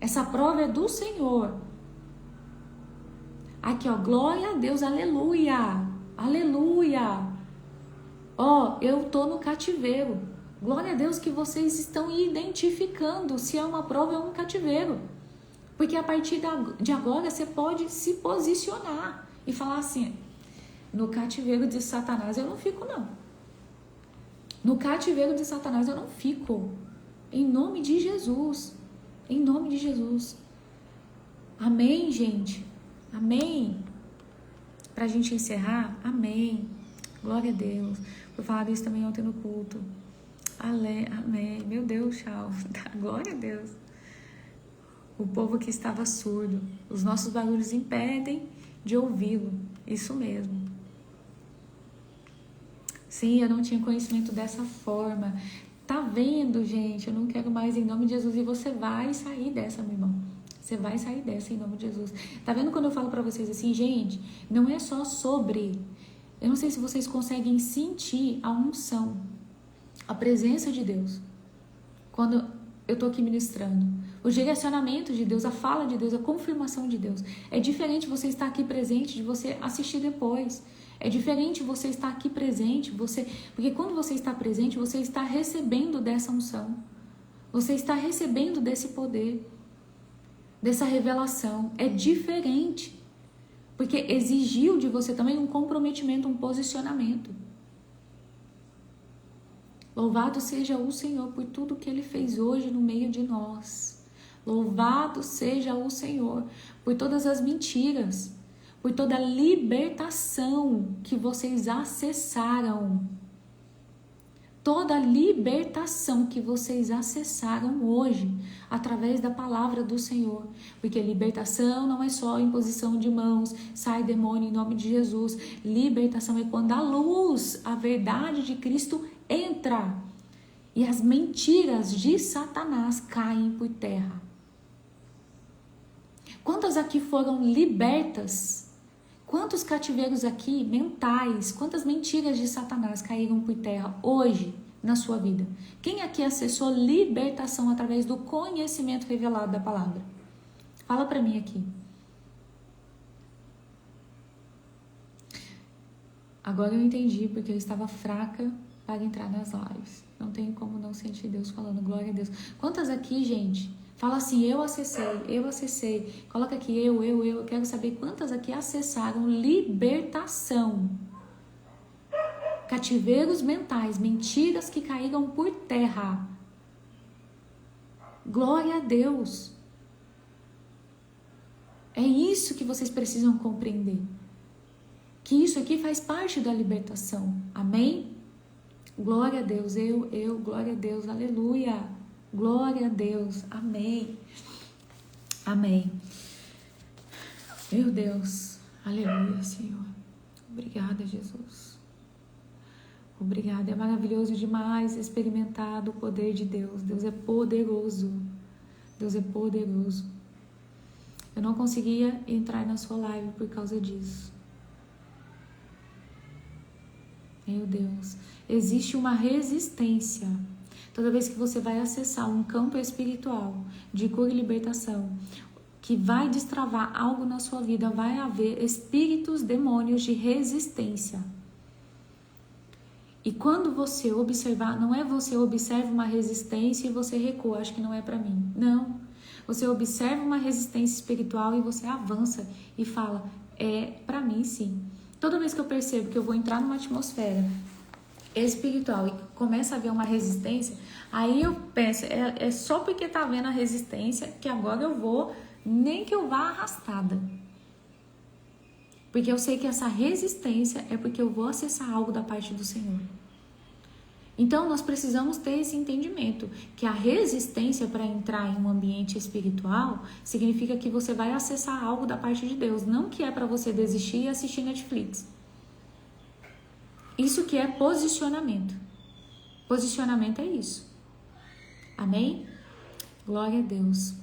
Essa prova é do Senhor. Aqui, glória a Deus, aleluia, aleluia. Eu estou no cativeiro. Glória a Deus que vocês estão identificando se é uma prova ou um cativeiro. Porque a partir de agora você pode se posicionar e falar assim, no cativeiro de Satanás eu não fico não. No cativeiro de Satanás eu não fico. Em nome de Jesus. Em nome de Jesus. Amém, gente? Amém? Pra gente encerrar, amém. Glória a Deus. Foi falado isso também ontem no culto. Amém. Meu Deus, tchau. Glória a Deus. O povo que estava surdo. Os nossos barulhos impedem de ouvi-lo. Isso mesmo. Sim, eu não tinha conhecimento dessa forma. Tá vendo, gente? Eu não quero mais em nome de Jesus. E você vai sair dessa, meu irmão. Você vai sair dessa em nome de Jesus. Tá vendo quando eu falo pra vocês assim, gente? Não é só sobre... Eu não sei se vocês conseguem sentir a unção, a presença de Deus. Quando eu tô aqui ministrando. O direcionamento de Deus, a fala de Deus, a confirmação de Deus. É diferente você estar aqui presente de você assistir depois. É diferente você estar aqui presente, porque quando você está presente, você está recebendo dessa unção. Você está recebendo desse poder, dessa revelação. É diferente. Porque exigiu de você também um comprometimento, um posicionamento. Louvado seja o Senhor por tudo que Ele fez hoje no meio de nós. Louvado seja o Senhor por todas as mentiras, por toda a libertação que vocês acessaram. Toda a libertação que vocês acessaram hoje, através da palavra do Senhor. Porque libertação não é só imposição de mãos, sai demônio em nome de Jesus. Libertação é quando a luz, a verdade de Cristo entra e as mentiras de Satanás caem por terra. Quantas aqui foram libertas? Quantos cativeiros aqui mentais, quantas mentiras de Satanás caíram por terra hoje na sua vida? Quem aqui acessou libertação através do conhecimento revelado da palavra? Fala pra mim aqui. Agora eu entendi porque eu estava fraca para entrar nas lives. Não tem como não sentir Deus falando, glória a Deus. Quantas aqui, gente, fala assim, eu acessei. Coloca aqui, eu quero saber quantas aqui acessaram libertação. Cativeiros mentais, mentiras que caíram por terra. Glória a Deus. É isso que vocês precisam compreender. Que isso aqui faz parte da libertação. Amém? Glória a Deus, glória a Deus, aleluia. Glória a Deus, amém. Amém. Meu Deus, aleluia, Senhor. Obrigada, Jesus. Obrigada, é maravilhoso demais experimentar o poder de Deus. Deus é poderoso. Deus é poderoso. Eu não conseguia entrar na sua live por causa disso. Meu Deus, existe uma resistência. Toda vez que você vai acessar um campo espiritual de cura e libertação, que vai destravar algo na sua vida, vai haver espíritos, demônios de resistência. E quando você observar, não é você observa uma resistência e você recua, acho que não é para mim. Não. Você observa uma resistência espiritual e você avança e fala, é para mim sim. Toda vez que eu percebo que eu vou entrar numa atmosfera espiritual e começa a haver uma resistência, aí eu penso, é só porque tá havendo a resistência que agora eu vou, nem que eu vá arrastada. Porque eu sei que essa resistência é porque eu vou acessar algo da parte do Senhor. Então nós precisamos ter esse entendimento, que a resistência para entrar em um ambiente espiritual significa que você vai acessar algo da parte de Deus, não que é para você desistir e assistir Netflix. Isso que é posicionamento. Posicionamento é isso. Amém? Glória a Deus.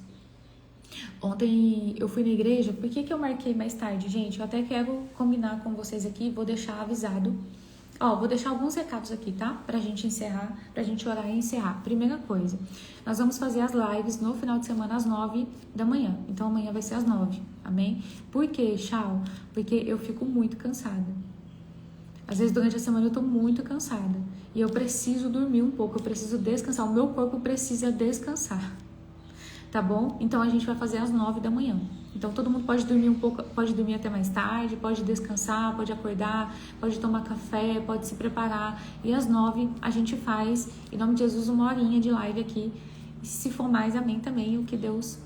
Ontem eu fui na igreja, por que eu marquei mais tarde? Gente, eu até quero combinar com vocês aqui, vou deixar avisado. Vou deixar alguns recados aqui, tá? Pra gente encerrar, pra gente orar e encerrar. Primeira coisa, nós vamos fazer as lives no final de semana às 9 da manhã. Então amanhã vai ser às 9, amém? Por quê, Chau? Porque eu fico muito cansada. Às vezes durante a semana eu tô muito cansada. E eu preciso dormir um pouco, eu preciso descansar. O meu corpo precisa descansar. Tá bom? Então a gente vai fazer às 9 da manhã. Então todo mundo pode dormir um pouco, pode dormir até mais tarde, pode descansar, pode acordar, pode tomar café, pode se preparar. E às 9 a gente faz, em nome de Jesus, uma horinha de live aqui, E se for mais, amém também, o que Deus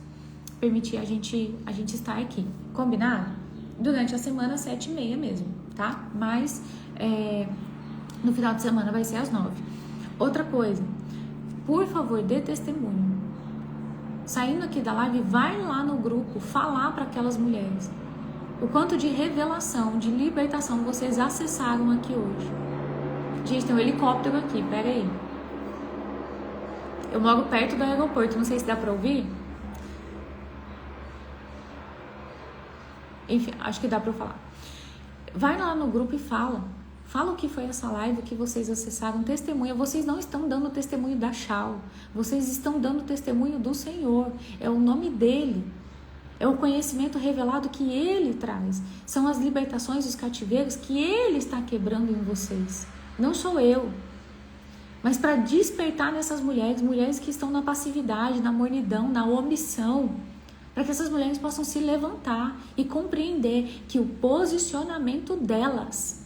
permitir a gente estar aqui. Combinado? Durante a semana, 7h30 mesmo, tá? Mas no final de semana vai ser às 9. Outra coisa, por favor, dê testemunho. Saindo aqui da live, vai lá no grupo falar para aquelas mulheres o quanto de revelação, de libertação vocês acessaram aqui hoje. Gente, tem um helicóptero aqui, pera aí. Eu moro perto do aeroporto, não sei se dá pra ouvir. Enfim, acho que dá pra eu falar. Vai lá no grupo e fala. Fala o que foi essa live, o que vocês acessaram, testemunha. Vocês não estão dando testemunho da Shau. Vocês estão dando testemunho do Senhor. É o nome dele. É o conhecimento revelado que ele traz. São as libertações, os cativeiros que ele está quebrando em vocês. Não sou eu. Mas para despertar nessas mulheres, mulheres que estão na passividade, na mornidão, na omissão, para que essas mulheres possam se levantar e compreender que o posicionamento delas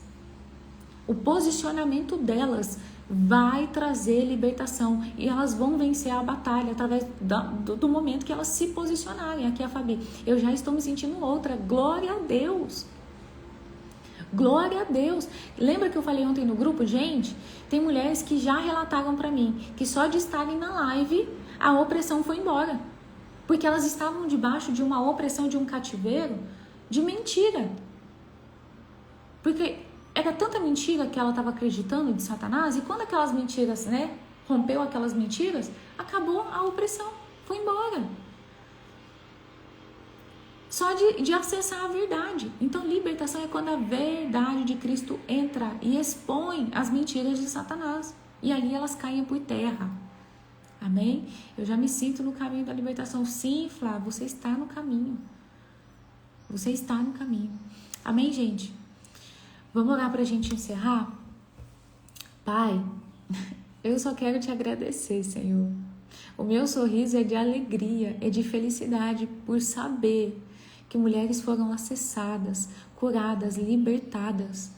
vai trazer libertação e elas vão vencer a batalha através do momento que elas se posicionarem. Aqui a Fabi, eu já estou me sentindo outra, glória a Deus. Glória a Deus. Lembra que eu falei ontem no grupo? Gente, tem mulheres que já relataram para mim que só de estarem na live a opressão foi embora. Porque elas estavam debaixo de uma opressão, de um cativeiro, de mentira. Porque era tanta mentira que ela estava acreditando de Satanás, e quando aquelas mentiras, rompeu aquelas mentiras, acabou a opressão, foi embora. Só de acessar a verdade. Então, libertação é quando a verdade de Cristo entra e expõe as mentiras de Satanás. E ali elas caem por terra. Amém? Eu já me sinto no caminho da libertação. Sim, Flávio, você está no caminho. Você está no caminho. Amém, gente? Vamos orar para a gente encerrar? Pai, eu só quero te agradecer, Senhor. O meu sorriso é de alegria, é de felicidade por saber que mulheres foram acessadas, curadas, libertadas.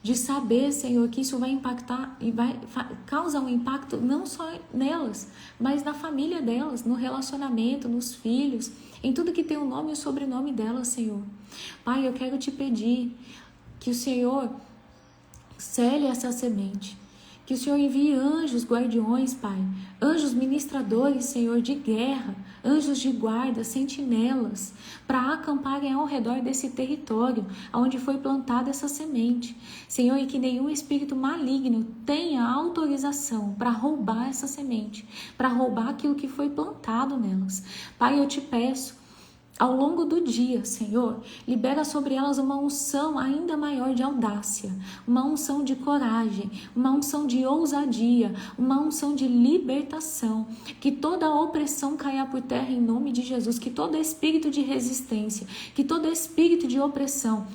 De saber, Senhor, que isso vai impactar e vai causar um impacto não só nelas, mas na família delas, no relacionamento, nos filhos, em tudo que tem o nome e o sobrenome delas, Senhor. Pai, eu quero te pedir que o Senhor cele essa semente. Que o Senhor envie anjos guardiões, Pai. Anjos ministradores, Senhor, de guerra. Anjos de guarda, sentinelas, para acamparem ao redor desse território onde foi plantada essa semente. Senhor, e que nenhum espírito maligno tenha autorização para roubar essa semente, para roubar aquilo que foi plantado nelas. Pai, eu te peço, ao longo do dia, Senhor, libera sobre elas uma unção ainda maior de audácia, uma unção de coragem, uma unção de ousadia, uma unção de libertação, que toda a opressão caia por terra em nome de Jesus, que todo espírito de resistência, que todo espírito de opressão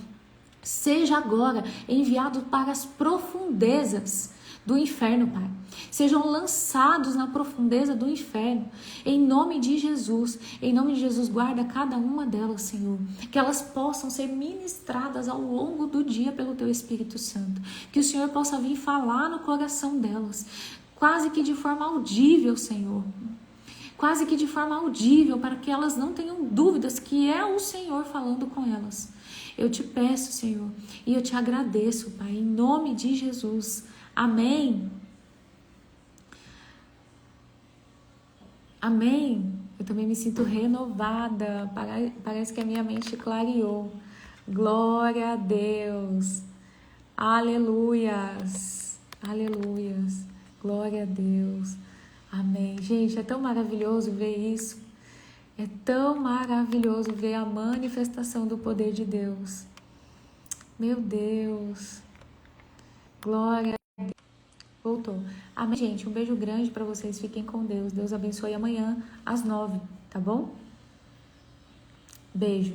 seja agora enviado para as profundezas do inferno, Pai. Sejam lançados na profundeza do inferno. Em nome de Jesus, guarda cada uma delas, Senhor. Que elas possam ser ministradas ao longo do dia pelo Teu Espírito Santo. Que o Senhor possa vir falar no coração delas, quase que de forma audível, Senhor. Quase que de forma audível, para que elas não tenham dúvidas que é o Senhor falando com elas. Eu te peço, Senhor, e eu te agradeço, Pai, em nome de Jesus. Amém. Amém. Eu também me sinto renovada. Parece que a minha mente clareou. Glória a Deus. Aleluias. Aleluias. Glória a Deus. Amém. Gente, é tão maravilhoso ver isso. É tão maravilhoso ver a manifestação do poder de Deus. Meu Deus. Glória. Voltou. Amém, gente. Um beijo grande para vocês. Fiquem com Deus. Deus abençoe amanhã às 9, tá bom? Beijo.